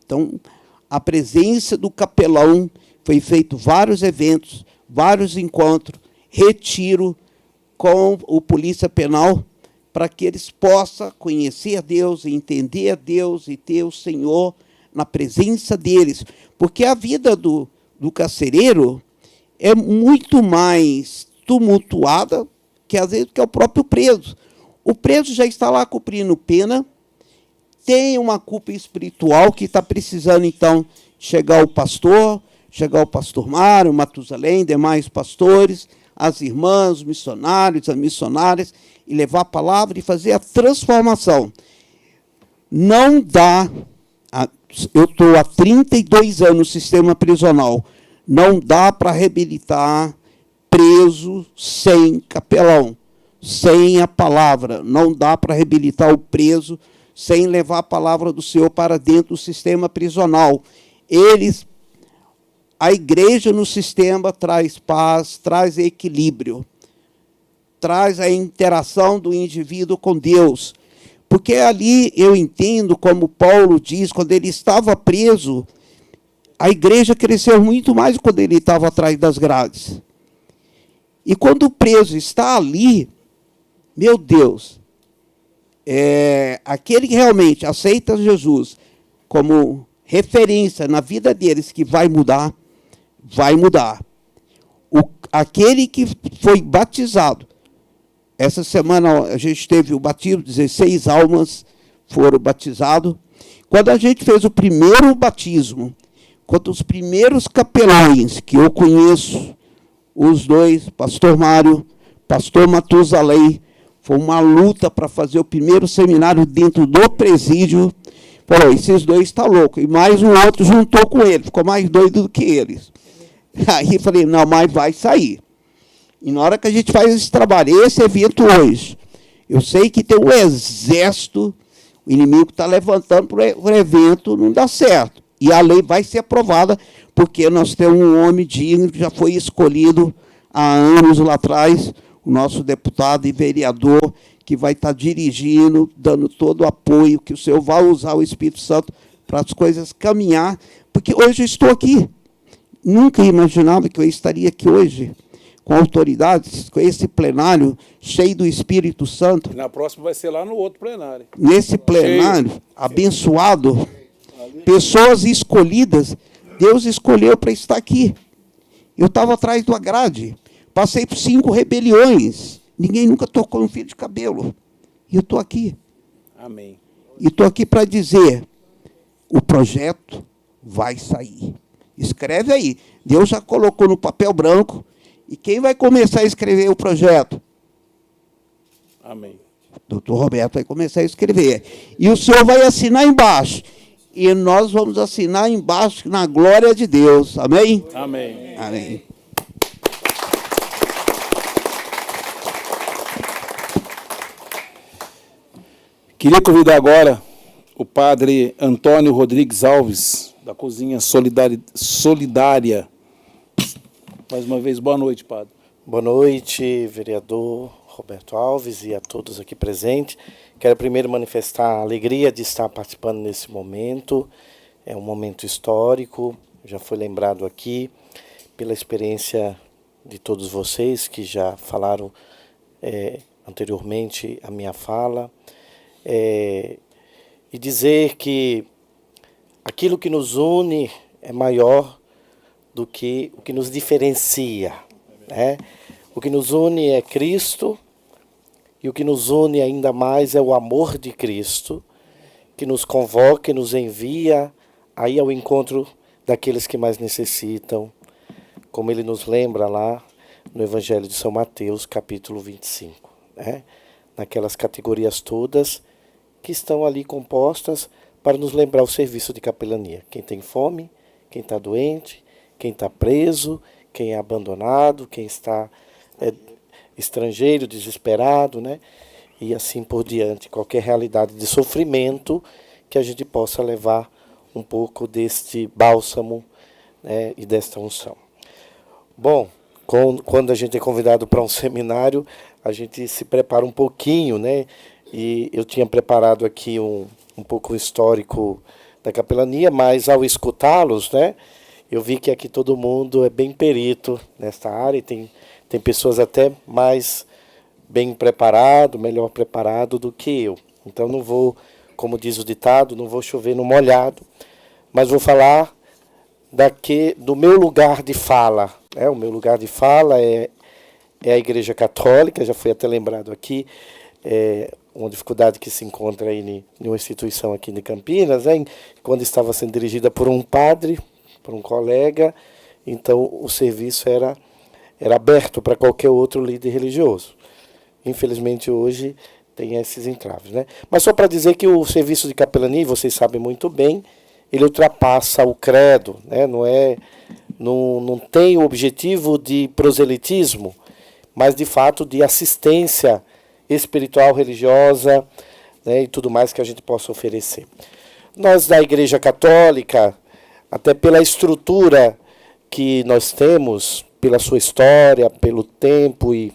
S4: Então, a presença do capelão, foi feito vários eventos, vários encontros, retiro com o Polícia Penal, para que eles possam conhecer Deus, entender a Deus e ter o Senhor na presença deles. Porque a vida do carcereiro é muito mais tumultuada que, às vezes, que é o próprio preso. O preso já está lá cumprindo pena, tem uma culpa espiritual que está precisando, então, chegar o pastor Mário, Matusalém, demais pastores, as irmãs, os missionários, as missionárias, e levar a palavra e fazer a transformação. Não dá, eu estou há 32 anos no sistema prisional, não dá para reabilitar preso sem capelão, sem a palavra. Não dá para reabilitar o preso sem levar a palavra do Senhor para dentro do sistema prisional. A igreja no sistema traz paz, traz equilíbrio, traz a interação do indivíduo com Deus. Porque ali eu entendo, como Paulo diz, quando ele estava preso, a igreja cresceu muito mais quando ele estava atrás das grades. E quando o preso está ali, meu Deus, aquele que realmente aceita Jesus como referência na vida deles, que vai mudar, vai mudar. Aquele que foi batizado, essa semana a gente teve o batismo, 16 almas foram batizadas. Quando a gente fez o primeiro batismo, quando os primeiros capelães que eu conheço, os dois, pastor Mário, pastor Matusalém, foi uma luta para fazer o primeiro seminário dentro do presídio. Falou, esses dois estão loucos. E mais um outro juntou com ele, ficou mais doido do que eles. Aí falei, não, mas vai sair. E na hora que a gente faz esse trabalho, esse evento hoje, eu sei que tem um exército, o inimigo está levantando para o evento, não dá certo. E a lei vai ser aprovada, porque nós temos um homem digno que já foi escolhido há anos lá atrás, o nosso deputado e vereador, que vai estar dirigindo, dando todo o apoio, que o Senhor vai usar o Espírito Santo para as coisas caminhar, porque hoje eu estou aqui. Nunca imaginava que eu estaria aqui hoje, com autoridades, com esse plenário cheio do Espírito Santo.
S2: Na próxima vai ser lá no outro plenário.
S4: Nesse plenário, abençoado, pessoas escolhidas, Deus escolheu para estar aqui. Eu estava atrás de uma grade, passei por 5 rebeliões, ninguém nunca tocou um fio de cabelo. E eu estou aqui.
S2: Amém.
S4: E estou aqui para dizer, o projeto vai sair. Escreve aí. Deus já colocou no papel branco. E quem vai começar a escrever o projeto?
S2: Amém.
S4: Doutor Roberto vai começar a escrever. E o senhor vai assinar embaixo. E nós vamos assinar embaixo na glória de Deus. Amém?
S2: Amém.
S4: Amém.
S2: Queria convidar agora o padre Antônio Rodrigues Alves, da Cozinha Solidária. Mais uma vez, boa noite, padre.
S8: Boa noite, vereador Roberto Alves e a todos aqui presentes. Quero primeiro manifestar a alegria de estar participando nesse momento. É um momento histórico, já foi lembrado aqui pela experiência de todos vocês que já falaram anteriormente a minha fala. E dizer que aquilo que nos une é maior do que o que nos diferencia, né? O que nos une é Cristo, e o que nos une ainda mais é o amor de Cristo, que nos convoca e nos envia aí ao encontro daqueles que mais necessitam, como ele nos lembra lá no Evangelho de São Mateus, capítulo 25, né? Naquelas categorias todas que estão ali compostas para nos lembrar o serviço de capelania. Quem tem fome, quem está doente, quem está preso, quem é abandonado, quem está estrangeiro, desesperado, né? E assim por diante. Qualquer realidade de sofrimento que a gente possa levar um pouco deste bálsamo, né, e desta unção. Bom, quando a gente é convidado para um seminário, a gente se prepara um pouquinho, né? E eu tinha preparado aqui um pouco o histórico da capelania, mas ao escutá-los, né, eu vi que aqui todo mundo é bem perito nesta área, e tem pessoas até mais bem preparado, melhor preparado do que eu. Então não vou, como diz o ditado, não vou chover no molhado, mas vou falar do meu lugar de fala. O meu lugar de fala é a Igreja Católica, já foi até lembrado aqui, uma dificuldade que se encontra aí em uma instituição aqui de Campinas, né, quando estava sendo dirigida por um padre, por um colega, então o serviço era aberto para qualquer outro líder religioso. Infelizmente hoje tem esses entraves, né? Mas só para dizer que o serviço de capelania, vocês sabem muito bem, ele ultrapassa o credo, né? Não tem o objetivo de proselitismo, mas de fato de assistência espiritual, religiosa, né, e tudo mais que a gente possa oferecer. Nós da Igreja Católica, até pela estrutura que nós temos, pela sua história, pelo tempo e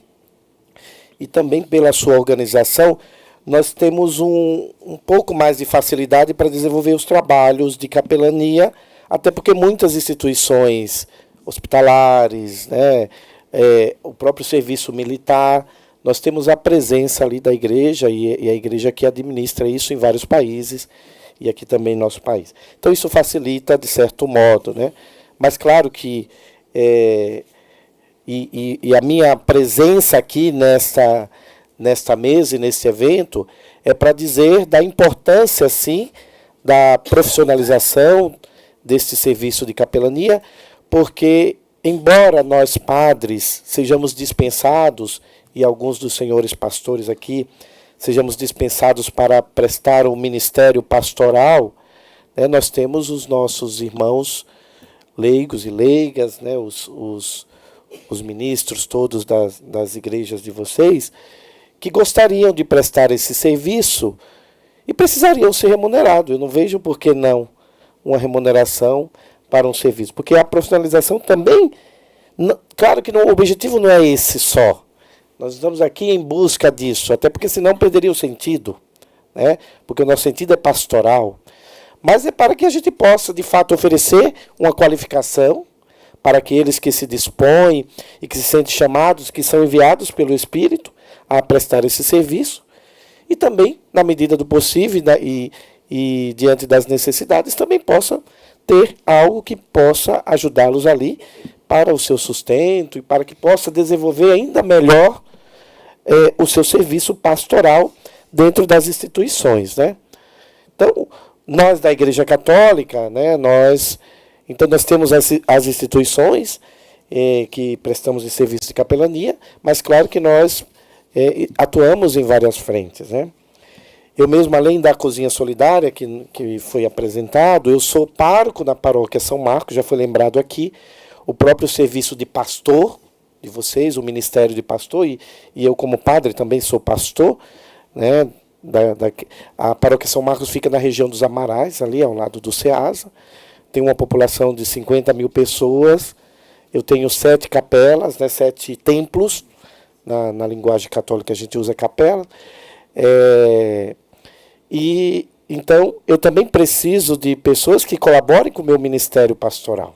S8: também pela sua organização, nós temos um pouco mais de facilidade para desenvolver os trabalhos de capelania, até porque muitas instituições hospitalares, né, o próprio serviço militar, nós temos a presença ali da igreja, e a igreja que administra isso em vários países, e aqui também no nosso país. Então isso facilita de certo modo, né? Mas claro que e a minha presença aqui nesta mesa e nesse evento é para dizer da importância, sim, da profissionalização deste serviço de capelania, porque, embora nós padres sejamos dispensados, e alguns dos senhores pastores aqui sejamos dispensados para prestar o ministério pastoral, né, nós temos os nossos irmãos leigos e leigas, né, os ministros todos das igrejas de vocês, que gostariam de prestar esse serviço e precisariam ser remunerados. Eu não vejo por que não uma remuneração para um serviço. Porque a profissionalização também, claro que o objetivo não é esse só. Nós estamos aqui em busca disso, até porque senão perderia o sentido, né? Porque o nosso sentido é pastoral. Mas é para que a gente possa, de fato, oferecer uma qualificação para aqueles que se dispõem e que se sentem chamados, que são enviados pelo Espírito a prestar esse serviço, e também, na medida do possível e diante das necessidades, também possa ter algo que possa ajudá-los ali para o seu sustento e para que possa desenvolver ainda melhor o seu serviço pastoral dentro das instituições, né? Então, nós da Igreja Católica, né, nós temos as instituições que prestamos esse serviço de capelania, mas claro que nós atuamos em várias frentes, né? Eu mesmo, além da Cozinha Solidária, que foi apresentado, eu sou pároco na paróquia São Marcos, já foi lembrado aqui, o próprio serviço de pastor de vocês, o ministério de pastor, e eu como padre também sou pastor, né? A paróquia São Marcos fica na região dos Amarais, ali ao lado do Ceasa, tem uma população de 50 mil pessoas, eu tenho 7 capelas, né, 7 templos, na linguagem católica a gente usa capela, e então eu também preciso de pessoas que colaborem com o meu ministério pastoral.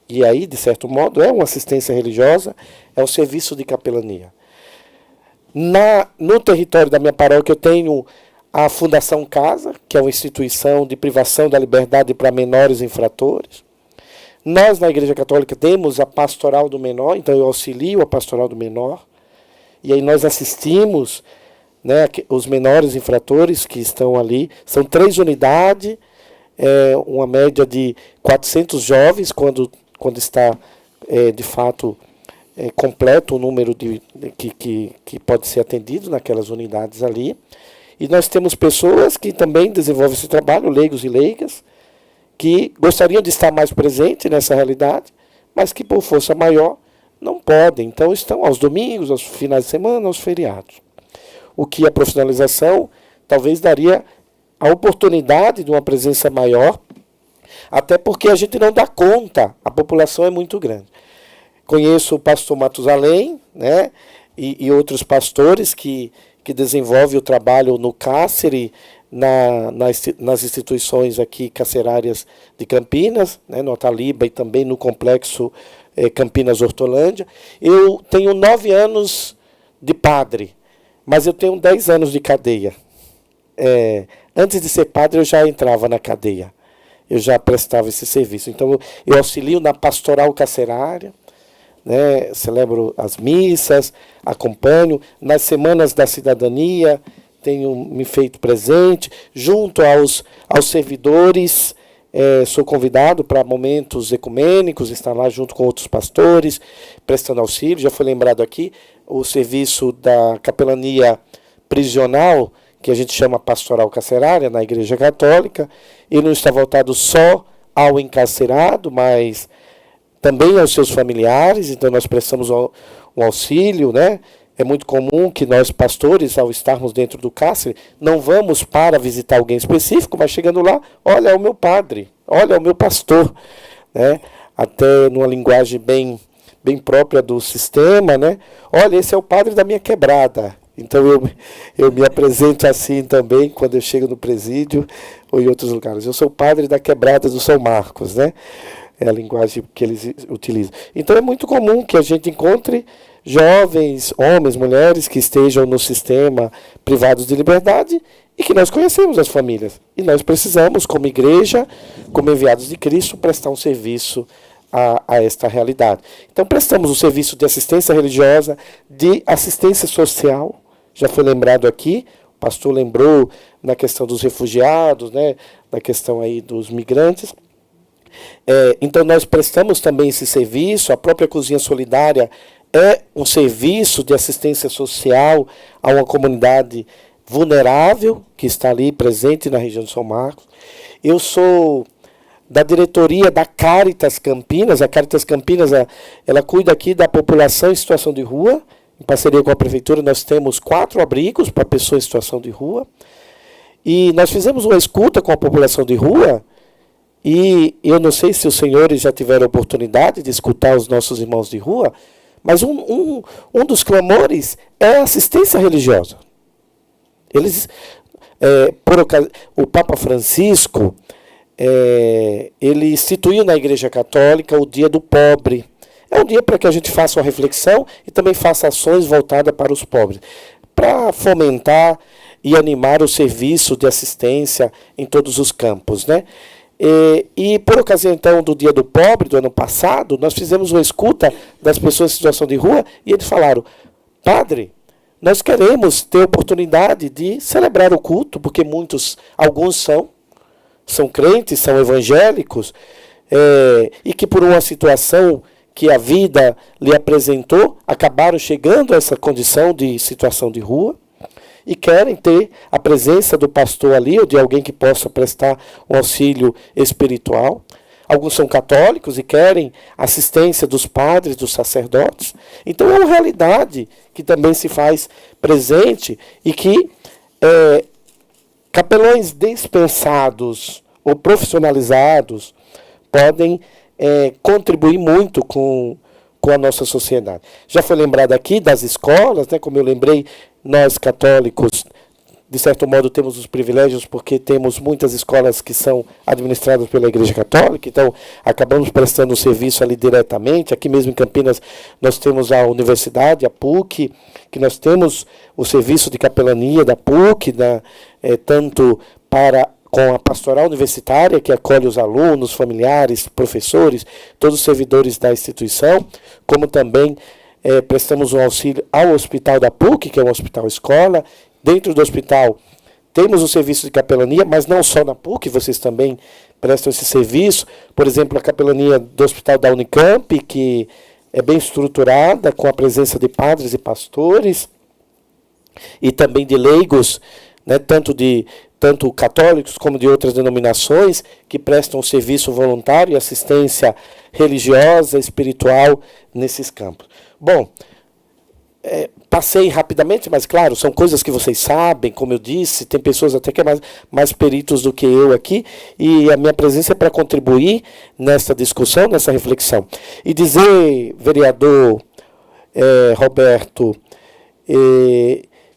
S8: E aí, de certo modo, é uma assistência religiosa, é um serviço de capelania. No território da minha paróquia eu tenho a Fundação Casa, que é uma instituição de privação da liberdade para menores infratores. Nós, na Igreja Católica, temos a Pastoral do Menor, então eu auxilio a Pastoral do Menor, e aí nós assistimos, né, os menores infratores que estão ali. São 3 unidades, uma média de 400 jovens, quando está, de fato, completo o número que pode ser atendido naquelas unidades ali. E nós temos pessoas que também desenvolvem esse trabalho, leigos e leigas, que gostariam de estar mais presentes nessa realidade, mas que por força maior não podem. Então estão aos domingos, aos finais de semana, aos feriados. O que a profissionalização talvez daria a oportunidade de uma presença maior, até porque a gente não dá conta, a população é muito grande. Conheço o pastor Matusalém, né, e outros pastores que desenvolvem o trabalho no Cáceres, nas instituições aqui carcerárias de Campinas, né, no Ataliba e também no complexo Campinas Hortolândia. Eu tenho 9 anos de padre, mas eu tenho 10 anos de cadeia. Antes de ser padre eu já entrava na cadeia, eu já prestava esse serviço. Então eu auxilio na pastoral carcerária, né, celebro as missas, acompanho nas semanas da cidadania, tenho me feito presente junto aos servidores, sou convidado para momentos ecumênicos, estar lá junto com outros pastores, prestando auxílio. Já foi lembrado aqui o serviço da capelania prisional, que a gente chama pastoral carcerária na Igreja Católica. Ele não está voltado só ao encarcerado, mas também aos seus familiares, então nós prestamos um auxílio, né? É muito comum que nós, pastores, ao estarmos dentro do cárcere, não vamos para visitar alguém específico, mas chegando lá, olha, é o meu padre, olha, é o meu pastor, né? Até numa linguagem bem própria do sistema, né? Olha, esse é o padre da minha quebrada. Então eu me apresento assim também quando eu chego no presídio ou em outros lugares. Eu sou o padre da quebrada do São Marcos, né? É a linguagem que eles utilizam. Então é muito comum que a gente encontre jovens, homens, mulheres que estejam no sistema privados de liberdade e que nós conhecemos as famílias. E nós precisamos, como igreja, como enviados de Cristo, prestar um serviço a esta realidade. Então, prestamos um serviço de assistência religiosa, de assistência social, já foi lembrado aqui, o pastor lembrou na questão dos refugiados, né, na questão aí dos migrantes. Então, nós prestamos também esse serviço. A própria Cozinha Solidária é um serviço de assistência social a uma comunidade vulnerável que está ali presente na região de São Marcos. Eu sou da diretoria da Caritas Campinas. A Caritas Campinas, ela cuida aqui da população em situação de rua. Em parceria com a prefeitura, nós temos 4 abrigos para pessoas em situação de rua. E nós fizemos uma escuta com a população de rua. E eu não sei se os senhores já tiveram a oportunidade de escutar os nossos irmãos de rua, mas um dos clamores é a assistência religiosa. Eles, o Papa Francisco, ele instituiu na Igreja Católica o Dia do Pobre. É um dia para que a gente faça uma reflexão e também faça ações voltadas para os pobres, para fomentar e animar o serviço de assistência em todos os campos, né? E por ocasião, então, do Dia do Pobre, do ano passado, nós fizemos uma escuta das pessoas em situação de rua e eles falaram: padre, nós queremos ter oportunidade de celebrar o culto, porque alguns são crentes, são evangélicos, e que por uma situação que a vida lhe apresentou, acabaram chegando a essa condição de situação de rua, e querem ter a presença do pastor ali, ou de alguém que possa prestar um auxílio espiritual. Alguns são católicos e querem assistência dos padres, dos sacerdotes. Então é uma realidade que também se faz presente e que capelães dispensados ou profissionalizados podem contribuir muito com a nossa sociedade. Já foi lembrado aqui das escolas, né, como eu lembrei, nós católicos, de certo modo, temos os privilégios porque temos muitas escolas que são administradas pela Igreja Católica, então acabamos prestando o serviço ali diretamente. Aqui mesmo em Campinas nós temos a universidade, a PUC, que nós temos o serviço de capelania da PUC, tanto com a pastoral universitária, que acolhe os alunos, familiares, professores, todos os servidores da instituição, como também prestamos um auxílio ao hospital da PUC, que é um hospital escola. Dentro do hospital temos o serviço de capelania, mas não só na PUC, vocês também prestam esse serviço. Por exemplo, a capelania do hospital da Unicamp, que é bem estruturada, com a presença de padres e pastores, e também de leigos, né, tanto católicos como de outras denominações, que prestam serviço voluntário e assistência religiosa, espiritual nesses campos. Bom, passei rapidamente, mas claro, são coisas que vocês sabem, como eu disse, tem pessoas até que é mais peritos do que eu aqui, e a minha presença é para contribuir nessa discussão, nessa reflexão. E dizer, vereador Roberto,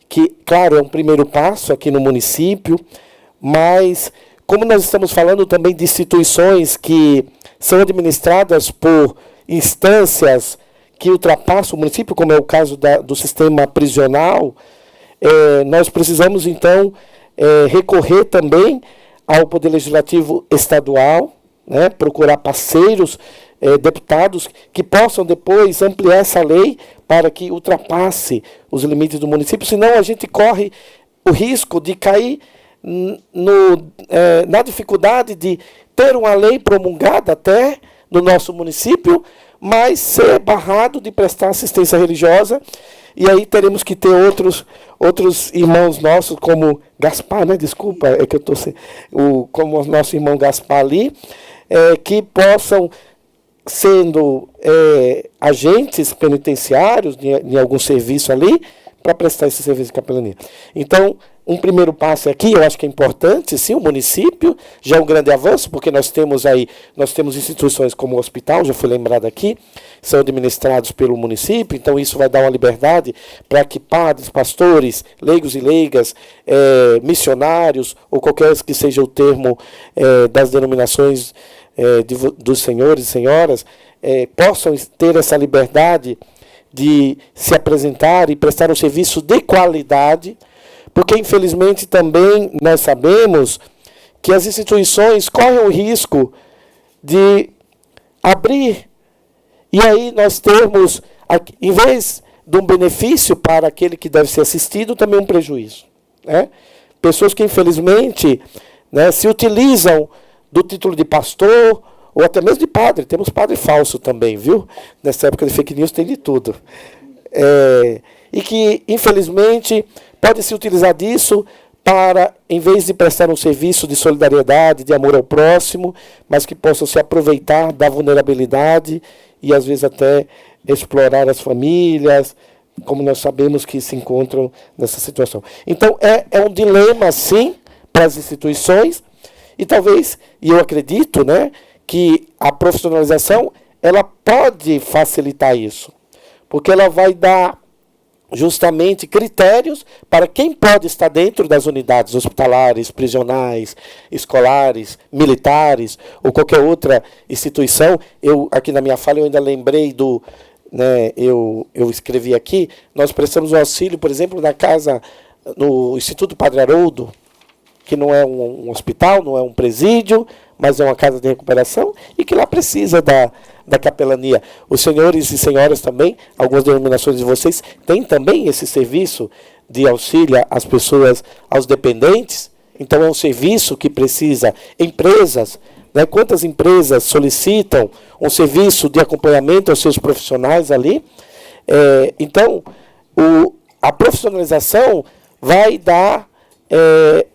S8: que, claro, é um primeiro passo aqui no município, mas como nós estamos falando também de instituições que são administradas por instâncias que ultrapassam o município, como é o caso do sistema prisional, nós precisamos, então, recorrer também ao Poder Legislativo Estadual, né, procurar parceiros, deputados, que possam depois ampliar essa lei para que ultrapasse os limites do município, senão a gente corre o risco de cair na dificuldade de ter uma lei promulgada até no nosso município, mas ser barrado de prestar assistência religiosa, e aí teremos que ter outros irmãos nossos, como Gaspar, né? Desculpa, é que eu estou como o nosso irmão Gaspar ali, que possam, sendo agentes penitenciários em algum serviço ali, para prestar esse serviço de capelania. Então, um primeiro passo aqui, eu acho que é importante, sim, o município, já é um grande avanço, porque nós temos instituições como o hospital, já foi lembrado aqui, são administrados pelo município, então isso vai dar uma liberdade para que padres, pastores, leigos e leigas, missionários, ou qualquer que seja o termo das denominações dos senhores e senhoras, possam ter essa liberdade de se apresentar e prestar um serviço de qualidade, porque, infelizmente, também nós sabemos que as instituições correm o risco de abrir, e aí nós temos, em vez de um benefício para aquele que deve ser assistido, também um prejuízo, né? Pessoas que, infelizmente, né, se utilizam do título de pastor, ou até mesmo de padre. Temos padre falso também, viu? Nessa época de fake news tem de tudo. E que, infelizmente, pode se utilizar disso para, em vez de prestar um serviço de solidariedade, de amor ao próximo, mas que possam se aproveitar da vulnerabilidade e, às vezes, até explorar as famílias, como nós sabemos que se encontram nessa situação. Então, é um dilema, sim, para as instituições, e talvez, e eu acredito, né, que a profissionalização ela pode facilitar isso, porque ela vai dar justamente critérios para quem pode estar dentro das unidades hospitalares, prisionais, escolares, militares ou qualquer outra instituição. Eu aqui na minha fala eu ainda lembrei do, né, eu escrevi aqui, nós prestamos um auxílio, por exemplo, na casa, no Instituto Padre Haroldo, que não é um hospital, não é um presídio, mas é uma casa de recuperação, e que lá precisa da capelania. Os senhores e senhoras também, algumas denominações de vocês, têm também esse serviço de auxílio às pessoas, aos dependentes. Então é um serviço que precisa, empresas, né, quantas empresas solicitam um serviço de acompanhamento aos seus profissionais ali. Então, a profissionalização vai dar,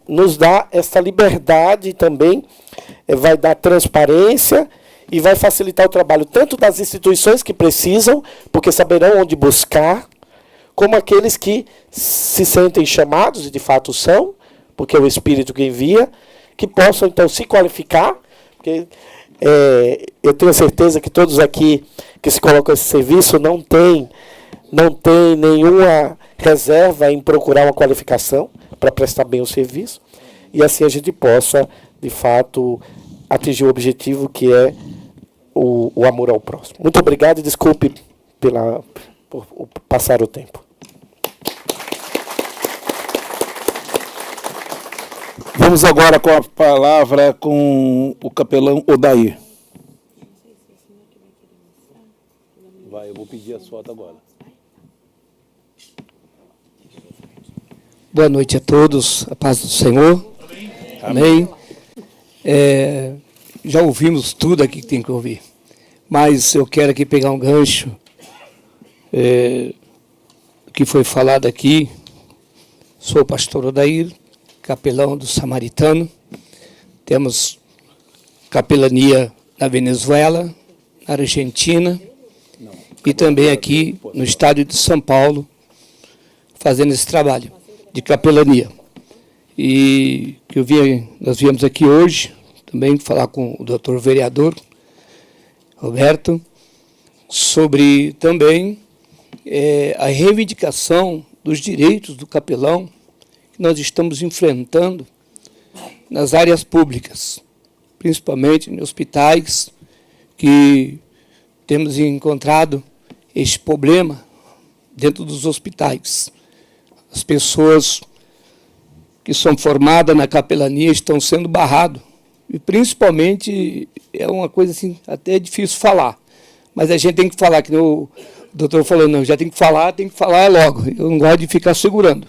S8: nos dá essa liberdade também, vai dar transparência e vai facilitar o trabalho tanto das instituições que precisam, porque saberão onde buscar, como aqueles que se sentem chamados, e de fato são, porque é o Espírito que envia, que possam então se qualificar, porque eu tenho certeza que todos aqui que se colocam esse serviço não tem nenhuma reserva em procurar uma qualificação para prestar bem o serviço, e assim a gente possa, de fato, atingir o objetivo que é o amor ao próximo. Muito obrigado e desculpe por passar o tempo.
S2: Vamos agora com a palavra com o capelão Odair. Eu vou pedir as fotos agora.
S9: Boa noite a todos, a paz do Senhor. Amém. Já ouvimos tudo aqui que tem que ouvir, mas eu quero aqui pegar um gancho que foi falado aqui. Sou o pastor Odair, capelão do Samaritano. Temos capelania na Venezuela, na Argentina e também aqui no estado de São Paulo, fazendo esse trabalho de capelania. E que nós viemos aqui hoje também falar com o doutor vereador Roberto sobre também a reivindicação dos direitos do capelão que nós estamos enfrentando nas áreas públicas, principalmente em hospitais, que temos encontrado este problema dentro dos hospitais. As pessoas que são formadas na capelania estão sendo barradas. E, principalmente, é uma coisa assim, até difícil falar. Mas a gente tem que falar, que o doutor falou, não, já tem que falar logo. Eu não gosto de ficar segurando.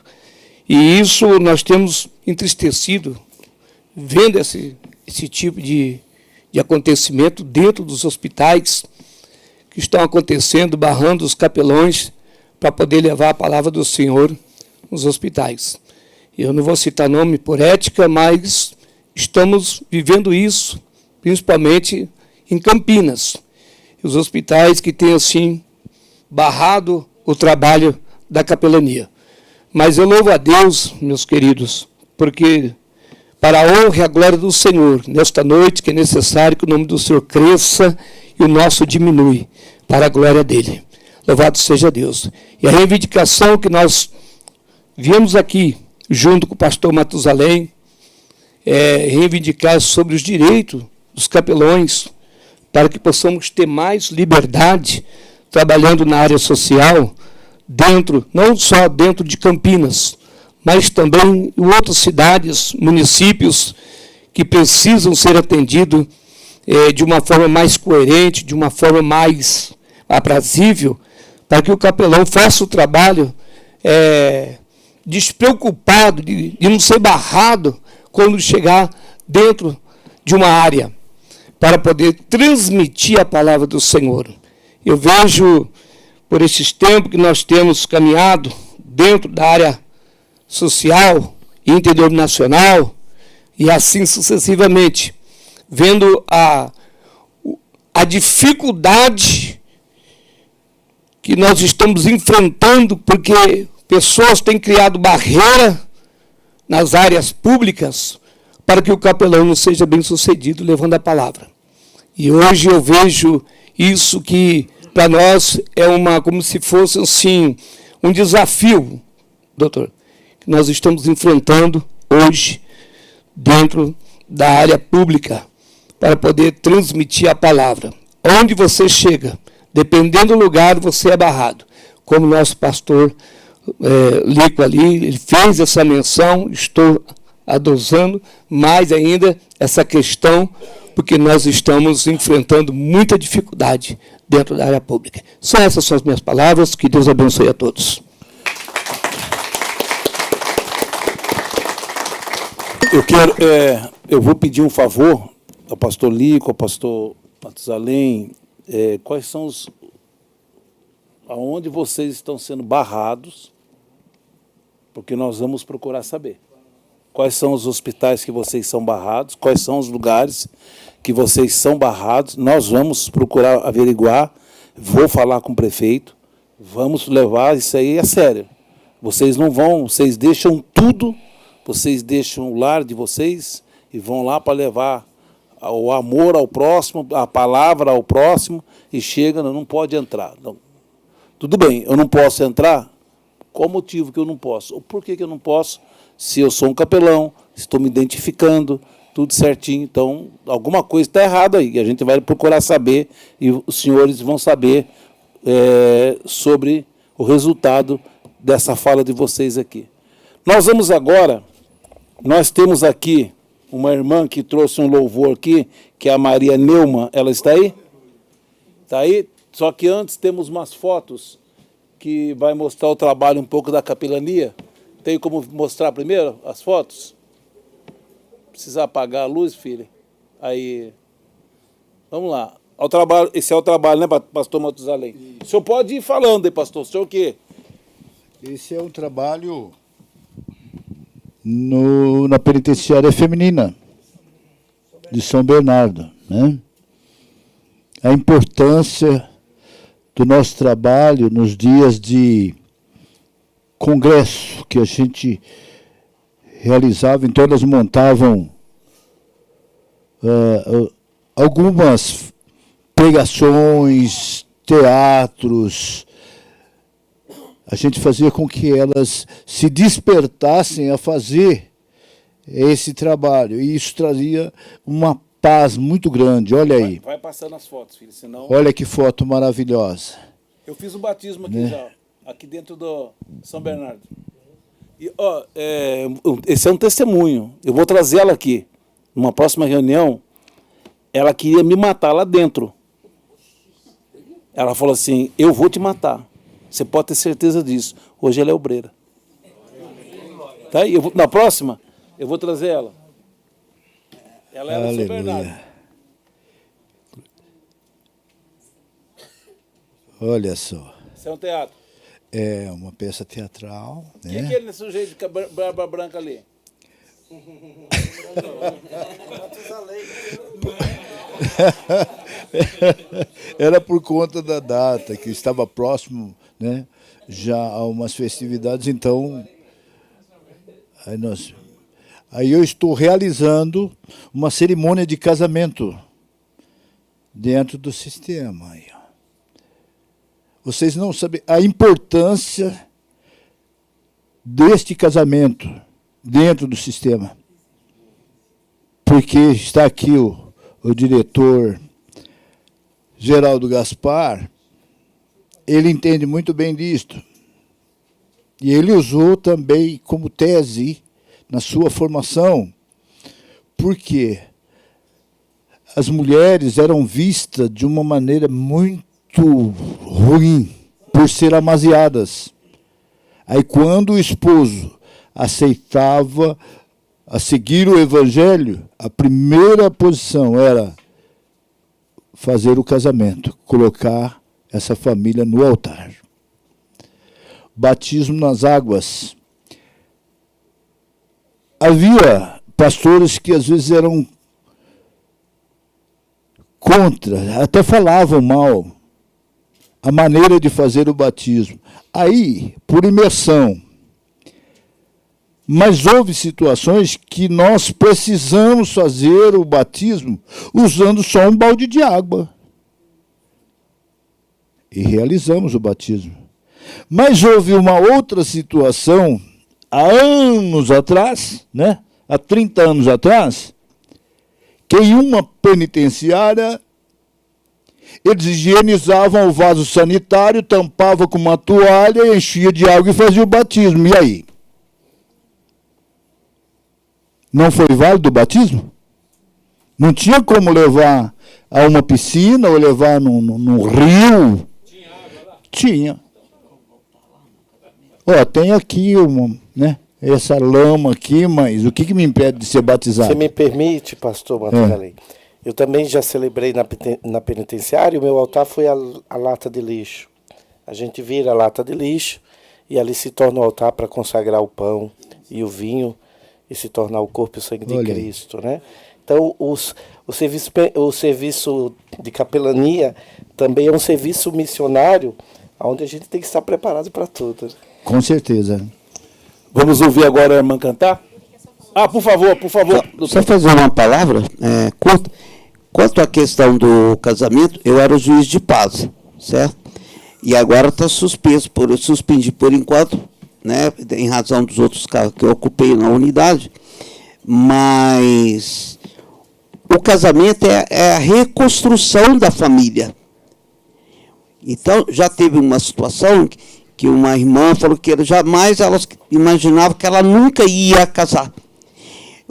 S9: E isso nós temos entristecido, vendo esse tipo de acontecimento dentro dos hospitais que estão acontecendo, barrando os capelões para poder levar a palavra do Senhor nos hospitais. Eu não vou citar nome por ética, mas estamos vivendo isso, principalmente em Campinas. Os hospitais que têm, assim, barrado o trabalho da capelania. Mas eu louvo a Deus, meus queridos, porque para a honra e a glória do Senhor, nesta noite que é necessário que o nome do Senhor cresça e o nosso diminui, para a glória dele. Louvado seja Deus. E a reivindicação que nós viemos aqui, junto com o pastor Matusalém, reivindicar sobre os direitos dos capelões, para que possamos ter mais liberdade trabalhando na área social, não só dentro de Campinas, mas também em outras cidades, municípios que precisam ser atendidos de uma forma mais coerente, de uma forma mais aprazível, para que o capelão faça o trabalho despreocupado, de não ser barrado quando chegar dentro de uma área, para poder transmitir a palavra do Senhor. Eu vejo, por esses tempos que nós temos caminhado dentro da área social, interdenominacional, e assim sucessivamente, vendo a dificuldade que nós estamos enfrentando, porque pessoas têm criado barreira nas áreas públicas para que o capelão não seja bem sucedido levando a palavra. E hoje eu vejo isso que para nós é como se fosse assim, um desafio, doutor, que nós estamos enfrentando hoje dentro da área pública para poder transmitir a palavra. Onde você chega, dependendo do lugar, você é barrado. Como nosso pastor Lico ali, ele fez essa menção, estou adosando mais ainda essa questão, porque nós estamos enfrentando muita dificuldade dentro da área pública. Só essas são as minhas palavras, que Deus abençoe a todos.
S2: Eu vou pedir um favor ao pastor Lico, ao pastor Matusalém, quais são aonde vocês estão sendo barrados, porque nós vamos procurar saber. Quais são os hospitais que vocês são barrados, quais são os lugares que vocês são barrados, nós vamos procurar averiguar, vou falar com o prefeito, vamos levar isso aí a sério. Vocês não vão, vocês deixam tudo, vocês deixam o lar de vocês e vão lá para levar o amor ao próximo, a palavra ao próximo, e chega, não pode entrar. Não. Tudo bem, eu não posso entrar? Qual o motivo que eu não posso? Ou por que eu não posso? Se eu sou um capelão, estou me identificando, tudo certinho, então alguma coisa está errada aí, a gente vai procurar saber, e os senhores vão saber sobre o resultado dessa fala de vocês aqui. Nós vamos agora, nós temos aqui uma irmã que trouxe um louvor aqui, que é a Maria Neuma, ela está aí? Está aí? Só que antes temos umas fotos que vai mostrar o trabalho um pouco da capelania. Tem como mostrar primeiro as fotos? Precisa apagar a luz, filha? Aí, vamos lá. Esse é o trabalho, né, pastor Matusalém? O senhor pode ir falando aí, pastor. O senhor o quê?
S5: Esse é um trabalho na penitenciária feminina de São Bernardo, né? A importância do nosso trabalho nos dias de congresso que a gente realizava, então elas montavam algumas pregações, teatros. A gente fazia com que elas se despertassem a fazer esse trabalho, e isso trazia uma paz muito grande. Olha aí.
S2: Vai passando as fotos, filho, senão...
S5: Olha que foto maravilhosa.
S2: Eu fiz o batismo aqui já, aqui dentro do São Bernardo. E, ó, esse é um testemunho. Eu vou trazer ela aqui. Numa próxima reunião, ela queria me matar lá dentro. Ela falou assim, eu vou te matar. Você pode ter certeza disso. Hoje ela é obreira. Tá? Na próxima, eu vou trazer ela. Ela era do São Bernardo.
S5: Olha só.
S2: Isso é um teatro.
S5: É uma peça teatral.
S2: Quem é aquele sujeito de barba branca ali?
S5: Era por conta da data, que estava próximo, né, já a umas festividades, então aí eu estou realizando uma cerimônia de casamento dentro do sistema. Aí, ó. Vocês não sabem a importância deste casamento dentro do sistema. Porque está aqui o diretor Geraldo Gaspar, ele entende muito bem disto. E ele usou também como tese na sua formação, porque as mulheres eram vistas de uma maneira muito ruim, por ser amaziadas. Aí, quando o esposo aceitava a seguir o evangelho, a primeira posição era fazer o casamento, colocar essa família no altar. Batismo nas águas. Havia pastores que às vezes eram contra, até falavam mal a maneira de fazer o batismo. Aí, por imersão. Mas houve situações que nós precisamos fazer o batismo usando só um balde de água. E realizamos o batismo. Mas houve uma outra situação, há anos atrás, né? Há 30 anos atrás, que em uma penitenciária eles higienizavam o vaso sanitário, tampavam com uma toalha, enchia de água e fazia o batismo. E aí? Não foi válido o batismo? Não tinha como levar a uma piscina ou levar num rio? Tinha água lá? Tinha. Ó, tem aqui né, essa lama aqui, mas o que me impede de ser batizado?
S8: Você me permite, pastor Matusalém? Eu também já celebrei na penitenciária, o meu altar foi a lata de lixo. A gente vira a lata de lixo e ali se torna o altar para consagrar o pão e o vinho e se tornar o corpo e o sangue de Cristo, né? Então, o serviço de capelania também é um serviço missionário, onde a gente tem que estar preparado para tudo.
S5: Com certeza.
S2: Vamos ouvir agora a irmã cantar? Ah, por favor, por favor.
S4: Só fazer uma palavra curta. Quanto à questão do casamento, eu era o juiz de paz, certo? E agora está suspenso, eu suspendi por enquanto, né, em razão dos outros cargos que eu ocupei na unidade, mas o casamento é a reconstrução da família. Então, já teve uma situação que uma irmã falou que jamais ela imaginava que ela nunca ia casar.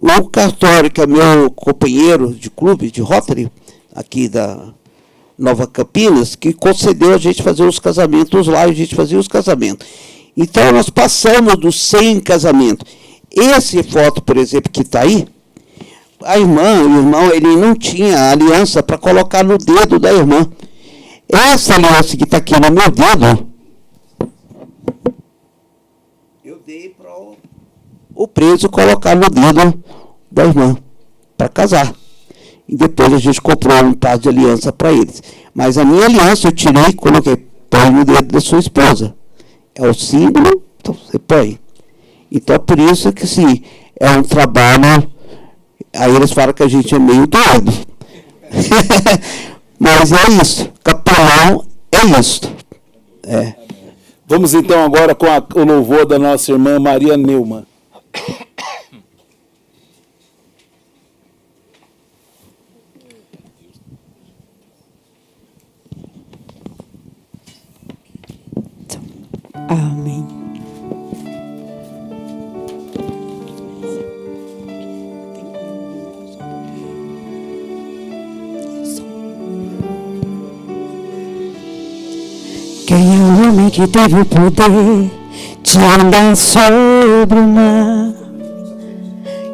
S4: O cartório, que é meu companheiro de clube, de Rotary, aqui da Nova Campinas, que concedeu a gente fazer os casamentos lá, e a gente fazia os casamentos. Então, nós passamos dos 100 casamentos. Esse foto, por exemplo, que está aí, o irmão, ele não tinha aliança para colocar no dedo da irmã. Essa aliança que está aqui no meu dedo, eu dei para o preso colocar no dedo da irmã, para casar. E depois a gente comprou um par de aliança para eles. Mas a minha aliança eu tirei e coloquei, põe no dedo da sua esposa. É o símbolo, então você põe. Então, por isso que, sim, é um trabalho. Aí eles falam que a gente é meio doido. Mas é isso. Capelão é isso. É.
S2: Vamos então agora com o louvor da nossa irmã Maria Neumann.
S10: Amém. Quem é o homem que teve o poder de andar sobre o mar?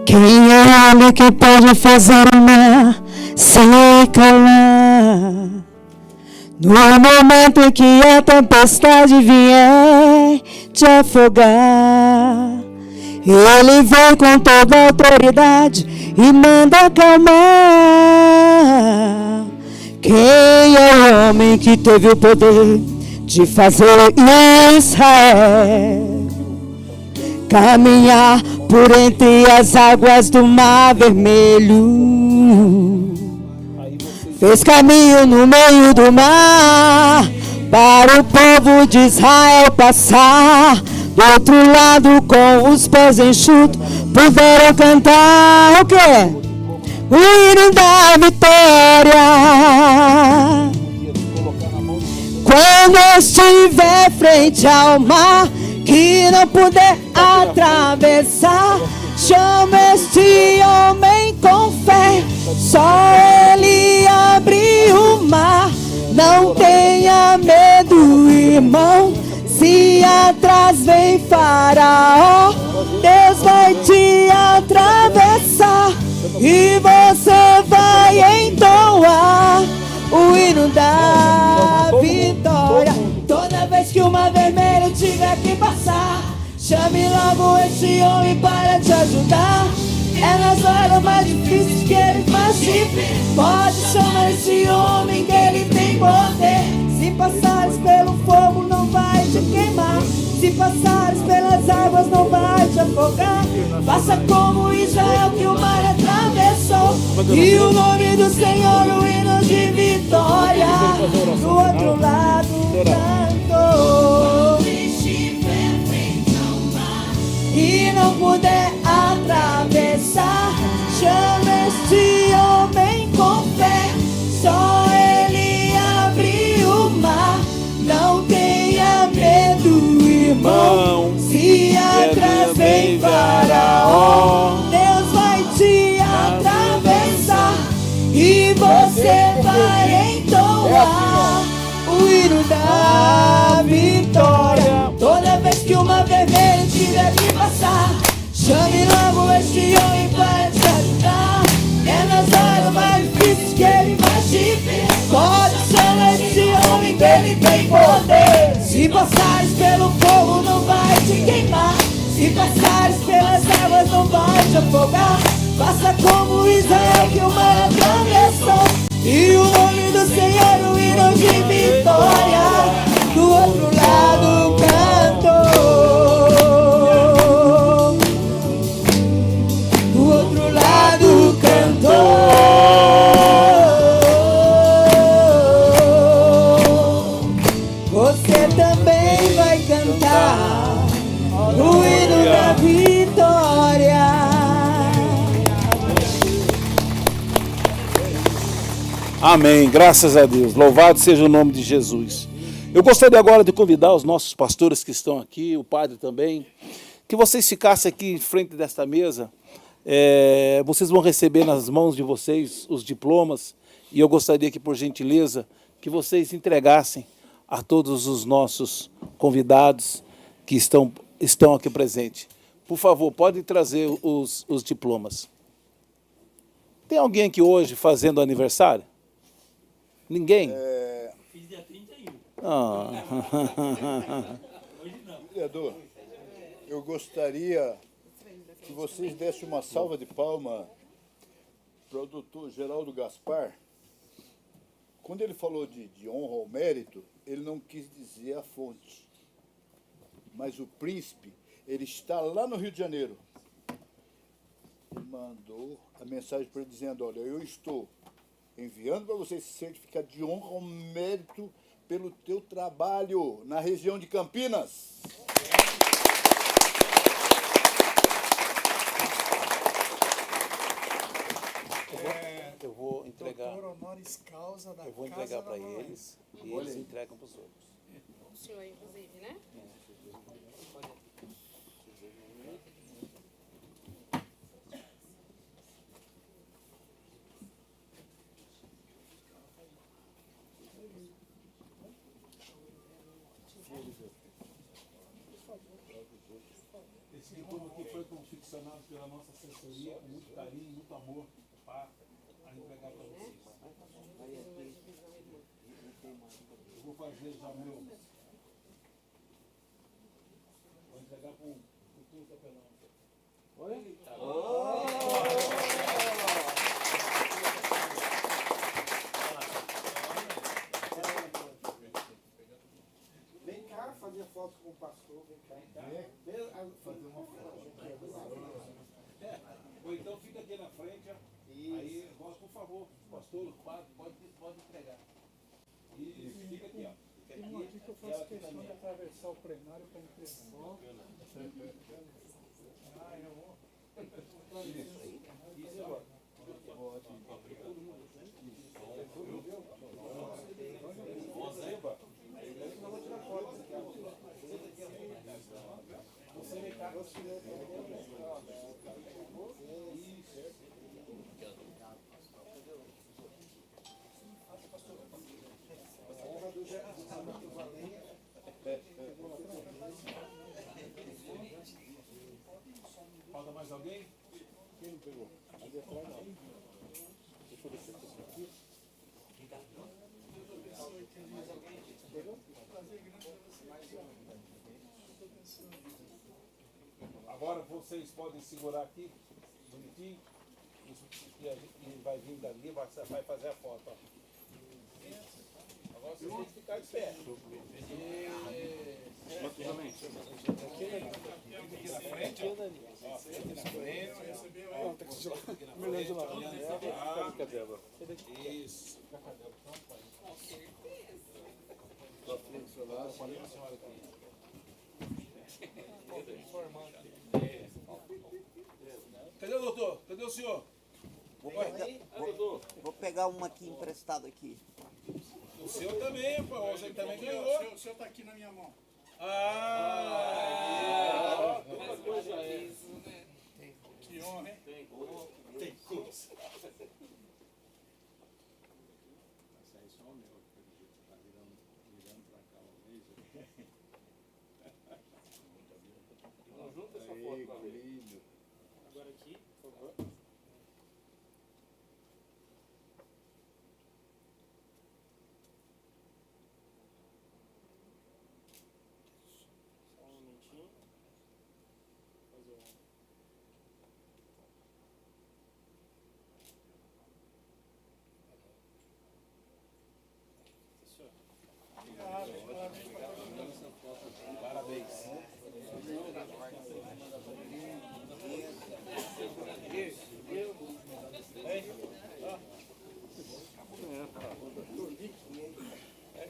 S10: Quem é o homem que pode fazer o mar se calar? No momento em que a tempestade vier te afogar, Ele vem com toda a autoridade e manda acalmar. Quem é o homem que teve o poder de fazer Israel caminhar por entre as águas do Mar Vermelho? Fez caminho no meio do mar para o povo de Israel passar. Do outro lado, com os pés enxutos, puderam cantar o quê? O hino da vitória. Quando estiver frente ao mar, que não puder atravessar, chama este homem com fé, só ele abre o mar. Não tenha medo, irmão, se atrás vem Faraó, Deus vai te atravessar e você vai entoar o hino da vitória. Toda vez que o mar vermelho tiver que passar, chame logo esse homem para te ajudar. É nas horas mais difíceis que ele participe. Pode chamar esse homem que ele tem poder. Se passares pelo fogo não vai te queimar, se passares pelas águas não vai te afogar. Faça como Israel que o mar atravessou, e o nome do Senhor o hino de vitória. Do outro lado cantou. E não puder atravessar, chama este homem com fé, só ele abre o mar. Não tenha medo, irmão, se atrás vem Faraó, Deus vai te atravessar e você vai entoar o hino da vitória. Toda vez que uma vermelha tiver que passar, chame logo este homem para te ajudar. É nas horas mais difíceis que ele vai te ver. Pode chamar este homem que ele tem poder. Se passares pelo fogo não vai te queimar, se passares pelas águas não vai te afogar. Faça como Israel que o mar atravessou, e o nome do Senhor o hino de vitória. Do outro lado cantou, do outro lado cantou. Você também vai cantar o hino da vitória.
S2: Amém, graças a Deus, louvado seja o nome de Jesus. Eu gostaria agora de convidar os nossos pastores que estão aqui, o padre também, que vocês ficassem aqui em frente desta mesa. Vocês vão receber nas mãos de vocês os diplomas, e eu gostaria que, por gentileza, que vocês entregassem a todos os nossos convidados que estão aqui presentes. Por favor, podem trazer os diplomas. Tem alguém aqui hoje fazendo aniversário? Ninguém?
S5: Fiz dia 31.
S11: Vereador, eu gostaria que vocês dessem uma salva de palma para o doutor Geraldo Gaspar. Quando ele falou de honra ao mérito, ele não quis dizer a fonte. Mas o príncipe, ele está lá no Rio de Janeiro. Ele mandou a mensagem para ele dizendo, olha, eu estou enviando para você esse certificado de honra ao mérito pelo teu trabalho na região de Campinas.
S2: Eu vou entregar.
S6: Doutor honoris causa da
S2: Eu vou
S6: Casa
S2: entregar
S6: da
S2: para
S6: Noronha.
S2: eles e eles entregam para os outros.
S12: O senhor, inclusive, né?
S2: Esse diploma aqui foi confeccionado pela nossa assessoria com muito carinho, muito amor para entregar para vocês. Eu vou fazer já meu. Vou entregar para o tio Capelão. Oi?
S6: Vem cá fazer foto com o pastor, vem cá. Fazer uma foto.
S2: Ou então fica aqui na frente, ó. Aí, por favor, pastor, padre, pode entregar. Isso, fica aqui, ó.
S6: Tem um aqui que eu faço questão de atravessar o plenário para impressão. Eu vou.
S2: Isso agora. Falta mais alguém? Quem não pegou? Ali atrás não. Deixa eu ver se eu consigo aqui. Agora vocês podem segurar aqui, bonitinho, e vai vir dali, vai fazer a foto. Ó. Agora vocês têm que ficar de pé. Aqui na frente, ó. Aqui na frente, ó. Tá aqui de lá. Melhor de lá. Cadê agora? Isso. Com certeza. Cadê o doutor? Cadê o senhor?
S4: Vou pegar uma aqui emprestada aqui.
S2: O seu também, pô. Você também ganhou.
S6: O senhor está aqui na minha mão. Que honra, hein?
S2: Tem coisa. Junta essa foto pra ver. Agora aqui, por favor. Só um minutinho. Fazer um. Parabéns.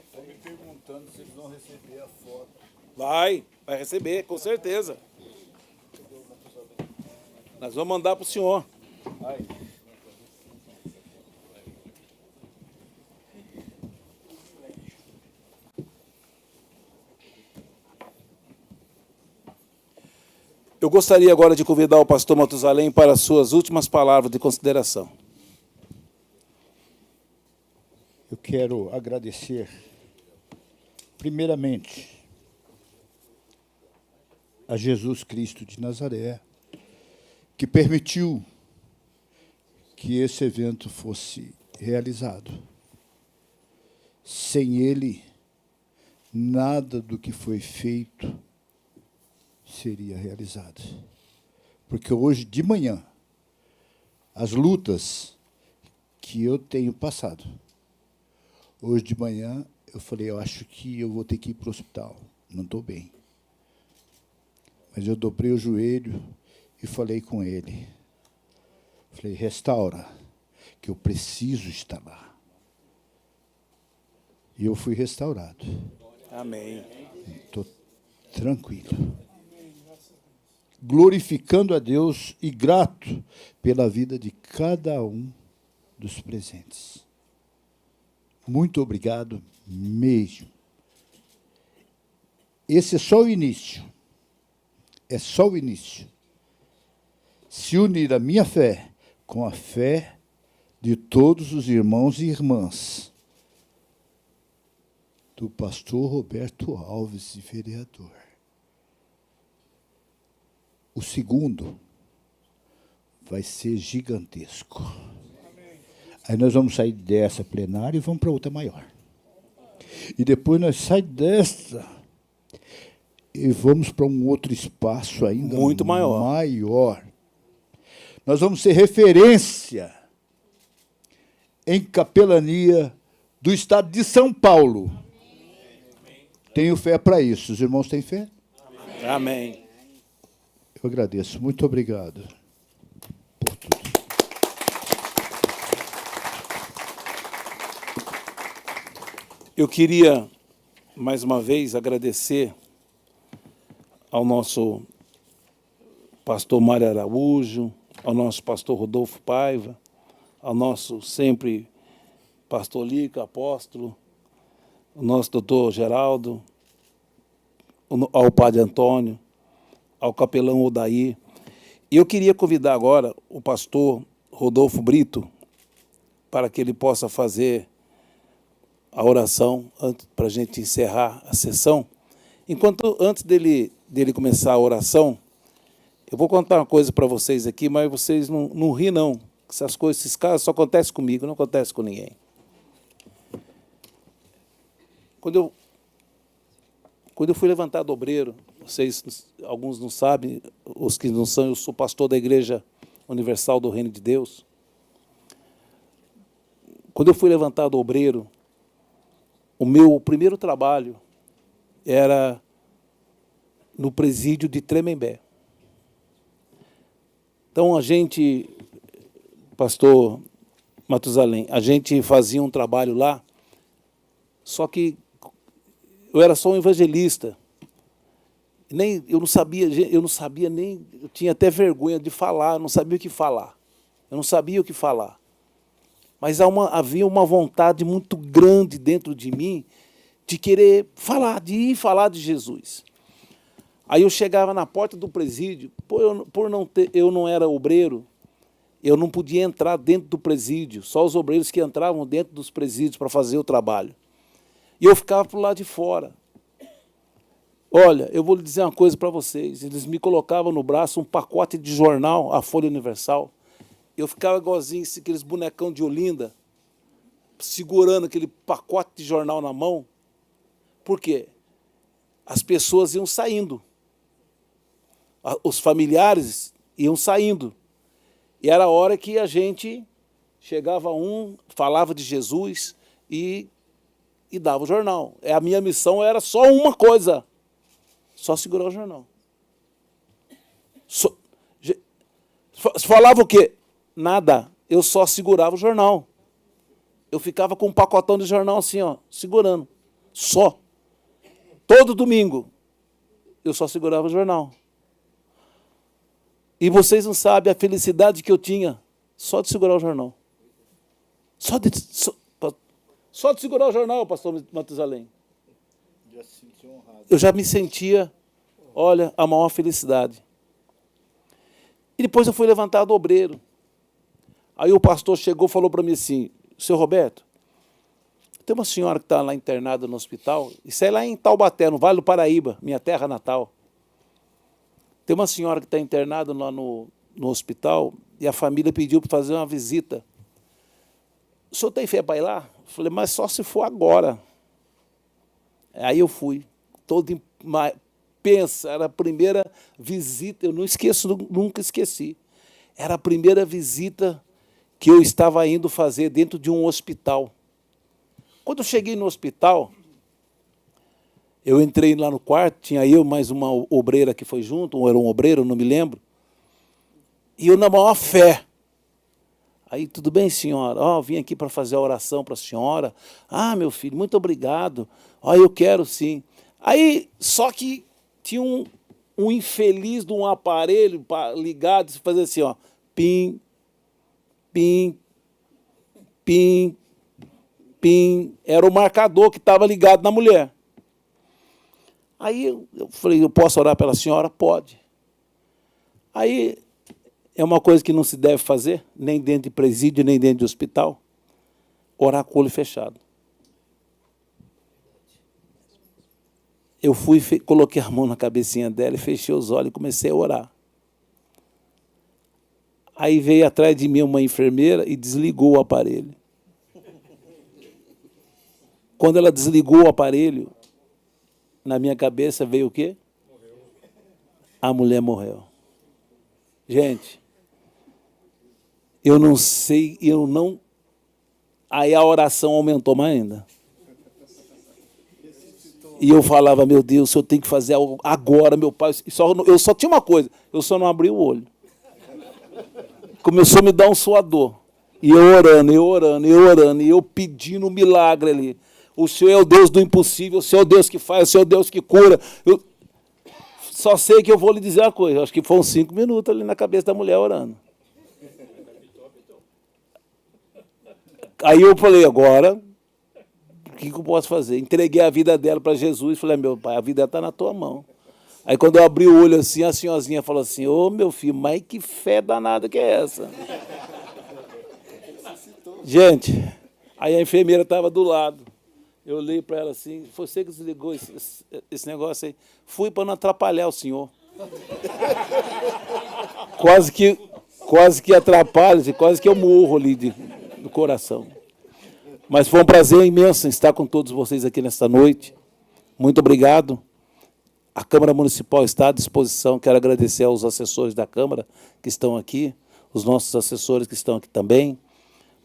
S11: Estão me perguntando se eles vão receber a foto.
S2: Vai receber, com certeza. Nós vamos mandar para o senhor.
S11: Aí.
S2: Eu gostaria agora de convidar o pastor Matusalém para as suas últimas palavras de consideração.
S5: Eu quero agradecer, primeiramente, a Jesus Cristo de Nazaré, que permitiu que esse evento fosse realizado. Sem ele, nada do que foi feito seria realizado. Porque hoje de manhã, as lutas que eu tenho passado, hoje de manhã eu falei, eu acho que eu vou ter que ir para o hospital, não estou bem. Mas eu dobrei o joelho e falei com ele. Falei, restaura, que eu preciso estar lá. E eu fui restaurado.
S2: Amém.
S5: Estou tranquilo. Glorificando a Deus e grato pela vida de cada um dos presentes. Muito obrigado mesmo. Esse é só o início. É só o início. Se unir a minha fé com a fé de todos os irmãos e irmãs do pastor Roberto Alves, vereador. O segundo vai ser gigantesco. Aí nós vamos sair dessa plenária e vamos para outra maior. E depois nós saímos dessa e vamos para um outro espaço ainda
S2: muito
S5: maior. Nós vamos ser referência em capelania do estado de São Paulo. Tenho fé para isso. Os irmãos têm fé?
S2: Amém.
S5: Eu agradeço. Muito obrigado por tudo.
S2: Eu queria, mais uma vez, agradecer ao nosso pastor Mário Araújo, ao nosso pastor Rodolfo Paiva, ao nosso sempre pastor Lica, apóstolo, ao nosso doutor Geraldo, ao padre Antônio, ao capelão Odair. E eu queria convidar agora o pastor Rodolfo Brito para que ele possa fazer a oração para a gente encerrar a sessão. Antes dele começar a oração, eu vou contar uma coisa para vocês aqui, mas vocês não ri, não. Essas coisas, esses casos só acontecem comigo, não acontece com ninguém. Quando eu fui levantado obreiro, alguns não sabem, os que não são, eu sou pastor da Igreja Universal do Reino de Deus. Quando eu fui levantado obreiro, o meu primeiro trabalho era no presídio de Tremembé. Então, pastor Matusalém, a gente fazia um trabalho lá, só que eu era só um evangelista. Eu não sabia nem, eu tinha até vergonha de falar, eu não sabia o que falar. Mas havia uma vontade muito grande dentro de mim de querer falar, de ir falar de Jesus. Aí eu chegava na porta do presídio, eu não era obreiro, eu não podia entrar dentro do presídio, só os obreiros que entravam dentro dos presídios para fazer o trabalho. E eu ficava para o lado de fora. Olha, eu vou lhe dizer uma coisa para vocês, eles me colocavam no braço um pacote de jornal, a Folha Universal, eu ficava igualzinho aqueles bonecão de Olinda, segurando aquele pacote de jornal na mão. Por quê? As pessoas iam saindo. Os familiares iam saindo. E era a hora que a gente chegava falava de Jesus e dava o jornal. A minha missão era só uma coisa, só segurar o jornal. Falava o quê? Nada. Eu só segurava o jornal. Eu ficava com um pacotão de jornal assim, ó, segurando. Só. Todo domingo, eu só segurava o jornal. E vocês não sabem a felicidade que eu tinha só de segurar o jornal. Só de segurar o jornal, pastor Matusalém. Eu já me sentia, olha, a maior felicidade. E depois eu fui levantado obreiro. Aí o pastor chegou e falou para mim assim, seu Roberto, tem uma senhora que está lá internada no hospital, isso é lá em Taubaté, no Vale do Paraíba, minha terra natal. Tem uma senhora que está internada lá no hospital e a família pediu para fazer uma visita. O senhor tem fé para ir lá? Eu falei, mas só se for agora. Aí eu fui, pensa, era a primeira visita, eu não esqueço, nunca esqueci. Era a primeira visita que eu estava indo fazer dentro de um hospital. Quando eu cheguei no hospital, eu entrei lá no quarto, tinha eu mais uma obreira que foi junto, ou era um obreiro, não me lembro, e eu na maior fé. Aí, tudo bem, senhora? Vim aqui para fazer a oração para a senhora. Ah, meu filho, muito obrigado. Eu quero sim. Aí, só que tinha um infeliz de um aparelho ligado, fazia assim, ó, pim, pim, pim, pim. Era o marcador que estava ligado na mulher. Aí eu falei, eu posso orar pela senhora? Pode. Aí é uma coisa que não se deve fazer, nem dentro de presídio, nem dentro de hospital, orar com o olho fechado. Eu fui, coloquei a mão na cabecinha dela e fechei os olhos e comecei a orar. Aí veio atrás de mim uma enfermeira e desligou o aparelho. Quando ela desligou o aparelho, na minha cabeça veio o quê? Morreu. A mulher morreu. Gente, eu não sei, Aí a oração aumentou mais ainda. E eu falava, meu Deus, eu tenho que fazer algo agora, meu pai. Eu só tinha uma coisa, eu só não abri o olho. Começou a me dar um suador. E eu orando, e eu pedindo um milagre ali. O Senhor é o Deus do impossível, o Senhor é o Deus que faz, o Senhor é o Deus que cura. Eu só sei que eu vou lhe dizer uma coisa, acho que foram 5 minutos ali na cabeça da mulher orando. Aí eu falei, agora, o que eu posso fazer? Entreguei a vida dela para Jesus, falei, meu pai, a vida está na tua mão. Aí quando eu abri o olho assim, a senhorzinha falou assim, ô meu filho, mas que fé danada que é essa? Gente, aí a enfermeira estava do lado. Eu olhei para ela assim, foi você que desligou esse negócio aí. Fui para não atrapalhar o senhor. Quase que atrapalha, quase que eu morro ali do coração. Mas foi um prazer imenso estar com todos vocês aqui nesta noite. Muito obrigado. A Câmara Municipal está à disposição. Quero agradecer aos assessores da Câmara que estão aqui, os nossos assessores que estão aqui também.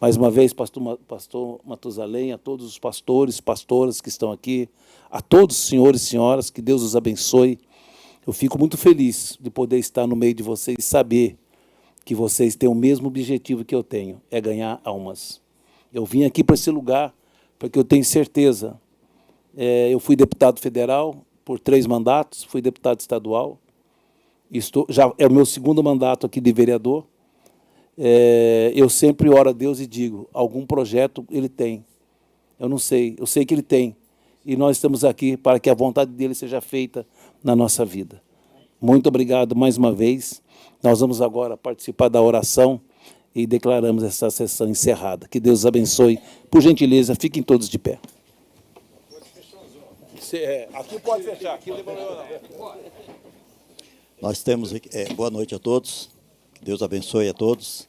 S2: Mais uma vez, pastor Matusalém, a todos os pastores, pastoras que estão aqui, a todos os senhores e senhoras, que Deus os abençoe. Eu fico muito feliz de poder estar no meio de vocês e saber que vocês têm o mesmo objetivo que eu tenho, é ganhar almas. Eu vim aqui para esse lugar porque eu tenho certeza. Eu fui deputado federal por 3 mandatos, fui deputado estadual, já é o meu 2º mandato aqui de vereador. Eu sempre oro a Deus e digo, algum projeto ele tem. Eu não sei, eu sei que ele tem. E nós estamos aqui para que a vontade dele seja feita na nossa vida. Muito obrigado mais uma vez. Nós vamos agora participar da oração e declaramos essa sessão encerrada. Que Deus abençoe. Por gentileza, fiquem todos de pé. Aqui pode fechar, aqui não tem problema não.
S13: Nós temos aqui, boa noite a todos. Que Deus abençoe a todos.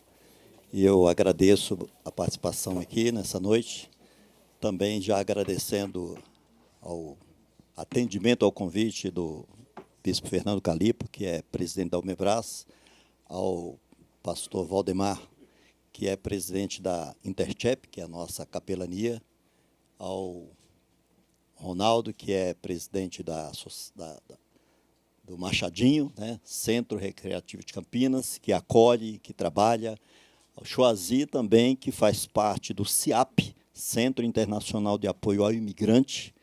S13: E eu agradeço a participação aqui nessa noite. Também já agradecendo ao atendimento ao convite do bispo Fernando Calipo, que é presidente da Umebras, ao pastor Valdemar, que é presidente da Interchep, que é a nossa capelania, ao Ronaldo, que é presidente do Machadinho, né, Centro Recreativo de Campinas, que acolhe, que trabalha, ao Choazi também, que faz parte do CIAP, Centro Internacional de Apoio ao Imigrante.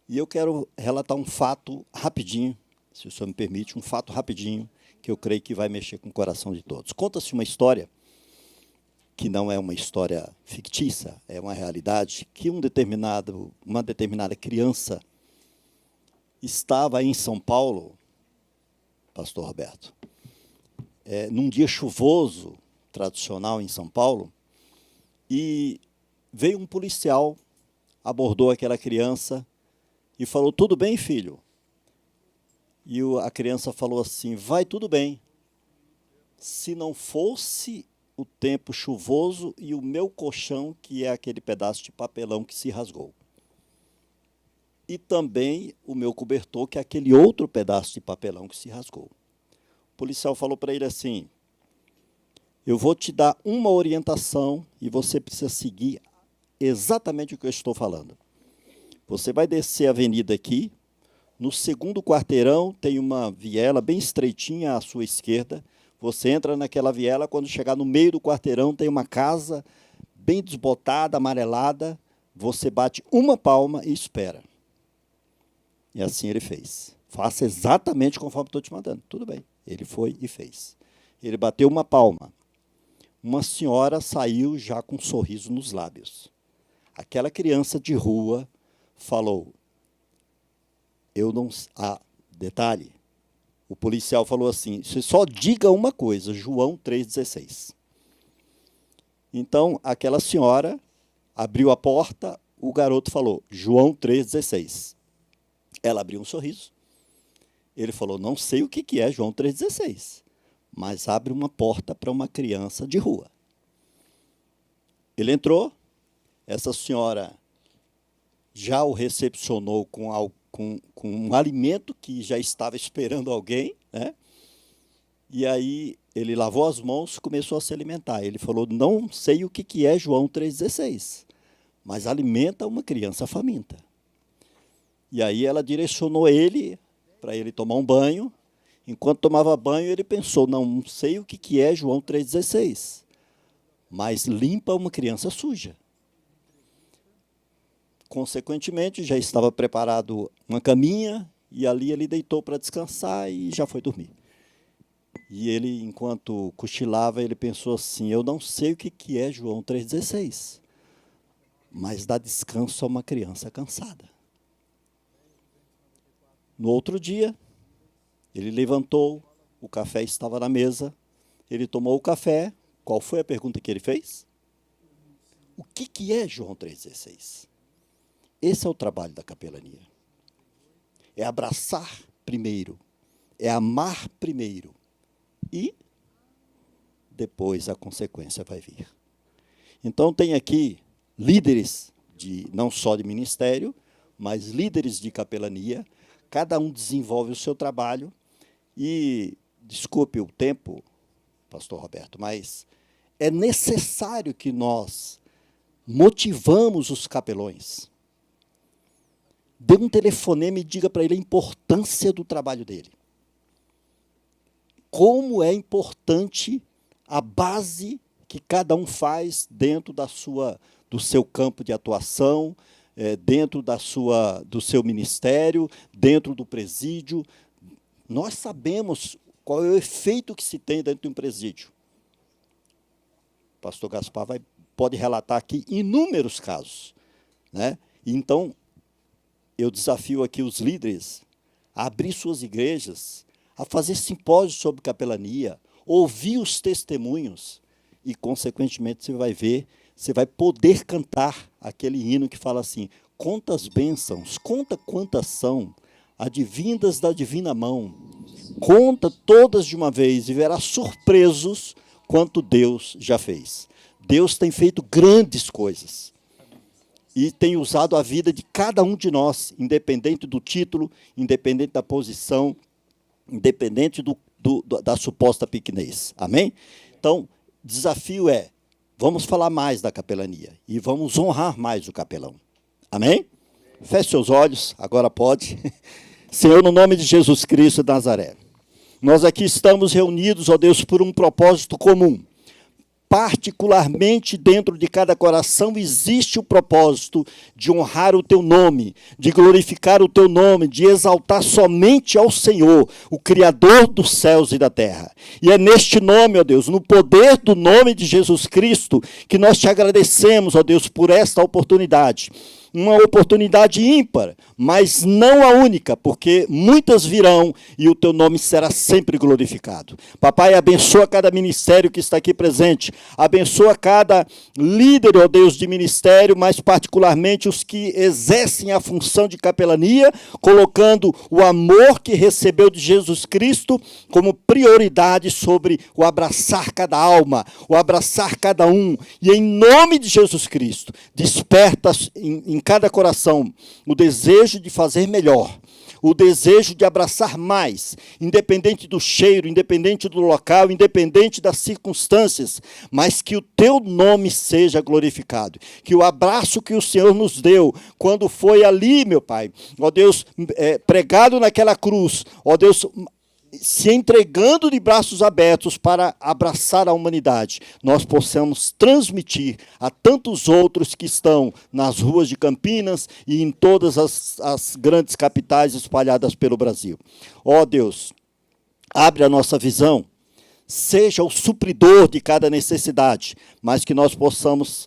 S13: E eu quero relatar um fato rapidinho, se o senhor me permite, um fato rapidinho, que eu creio que vai mexer com o coração de todos. Conta-se uma história, que não é uma história fictícia, é uma realidade, que uma determinada criança estava em São Paulo, pastor Roberto, num dia chuvoso, tradicional em São Paulo, e veio um policial, abordou aquela criança e falou, tudo bem, filho? E a criança falou assim, vai tudo bem, se não fosse o tempo chuvoso e o meu colchão, que é aquele pedaço de papelão que se rasgou. E também o meu cobertor, que é aquele outro pedaço de papelão que se rasgou. O policial falou para ele assim, eu vou te dar uma orientação e você precisa seguir exatamente o que eu estou falando. Você vai descer a avenida aqui, no 2º quarteirão tem uma viela bem estreitinha à sua esquerda, você entra naquela viela, quando chegar no meio do quarteirão tem uma casa bem desbotada, amarelada, você bate uma palma e espera. E assim ele fez. Faça exatamente conforme estou te mandando. Tudo bem. Ele foi e fez. Ele bateu uma palma. Uma senhora saiu já com um sorriso nos lábios. Aquela criança de rua falou, detalhe, o policial falou assim, você só diga uma coisa, João 3,16. Então, aquela senhora abriu a porta, o garoto falou, João 3,16. Ela abriu um sorriso. Ele falou, não sei o que é João 3,16, mas abre uma porta para uma criança de rua. Ele entrou, essa senhora já o recepcionou com um alimento que já estava esperando alguém, né? E aí ele lavou as mãos e começou a se alimentar. Ele falou, não sei o que é João 3,16, mas alimenta uma criança faminta. E aí ela direcionou ele para ele tomar um banho. Enquanto tomava banho, ele pensou, não sei o que é João 3,16, mas limpa uma criança suja. Consequentemente, já estava preparado uma caminha, e ali ele deitou para descansar e já foi dormir. E ele, enquanto cochilava, ele pensou assim, eu não sei o que é João 3,16, mas dá descanso a uma criança cansada. No outro dia, Ele levantou, o café estava na mesa, ele tomou o café. Qual foi a pergunta que ele fez? O que é João 3,16? Esse é o trabalho da capelania. É abraçar primeiro, é amar primeiro e depois a consequência vai vir. Então tem aqui líderes, não só de ministério, mas líderes de capelania, cada um desenvolve o seu trabalho e, desculpe o tempo, pastor Roberto, mas é necessário que nós motivamos os capelões. Dê um telefonema e diga para ele a importância do trabalho dele. Como é importante a base que cada um faz dentro do seu campo de atuação, dentro do seu ministério, dentro do presídio. Nós sabemos qual é o efeito que se tem dentro de um presídio. O pastor Gaspar pode relatar aqui inúmeros casos, né? Então, eu desafio aqui os líderes a abrir suas igrejas, a fazer simpósios sobre capelania, ouvir os testemunhos e, consequentemente, você vai poder cantar aquele hino que fala assim: quantas bênçãos, conta quantas são, advindas da divina mão, conta todas de uma vez e verás surpresos quanto Deus já fez. Deus tem feito grandes coisas e tem usado a vida de cada um de nós, independente do título, independente da posição, independente da suposta pequenez. Amém? Então, o desafio é, vamos falar mais da capelania e vamos honrar mais o capelão. Amém? Feche seus olhos, agora pode. Senhor, no nome de Jesus Cristo de Nazaré, nós aqui estamos reunidos, ó Deus, por um propósito comum. Particularmente dentro de cada coração existe o propósito de honrar o teu nome, de glorificar o teu nome, de exaltar somente ao Senhor, o Criador dos céus e da terra. E é neste nome, ó Deus, no poder do nome de Jesus Cristo, que nós te agradecemos, ó Deus, por esta oportunidade. Uma oportunidade ímpar, mas não a única, porque muitas virão e o teu nome será sempre glorificado. Papai, abençoa cada ministério que está aqui presente, abençoa cada líder, ó Deus, de ministério, mas particularmente os que exercem a função de capelania, colocando o amor que recebeu de Jesus Cristo como prioridade sobre o abraçar cada alma, o abraçar cada um. E em nome de Jesus Cristo, desperta em cada coração o desejo de fazer melhor, o desejo de abraçar mais, independente do cheiro, independente do local, independente das circunstâncias, mas que o teu nome seja glorificado, que o abraço que o Senhor nos deu, quando foi ali, meu Pai, ó Deus, pregado naquela cruz, ó Deus, se entregando de braços abertos para abraçar a humanidade, nós possamos transmitir a tantos outros que estão nas ruas de Campinas e em todas as grandes capitais espalhadas pelo Brasil. Ó Deus, abre a nossa visão, seja o supridor de cada necessidade, mas que nós possamos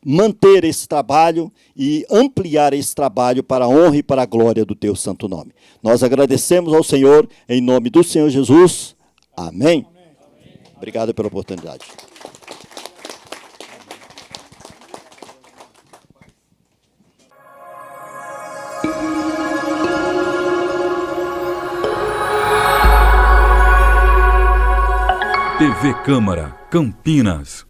S13: manter esse trabalho e ampliar esse trabalho para a honra e para a glória do teu santo nome. Nós agradecemos ao Senhor, em nome do Senhor Jesus. Amém. Obrigado pela oportunidade.
S1: TV Câmara, Campinas.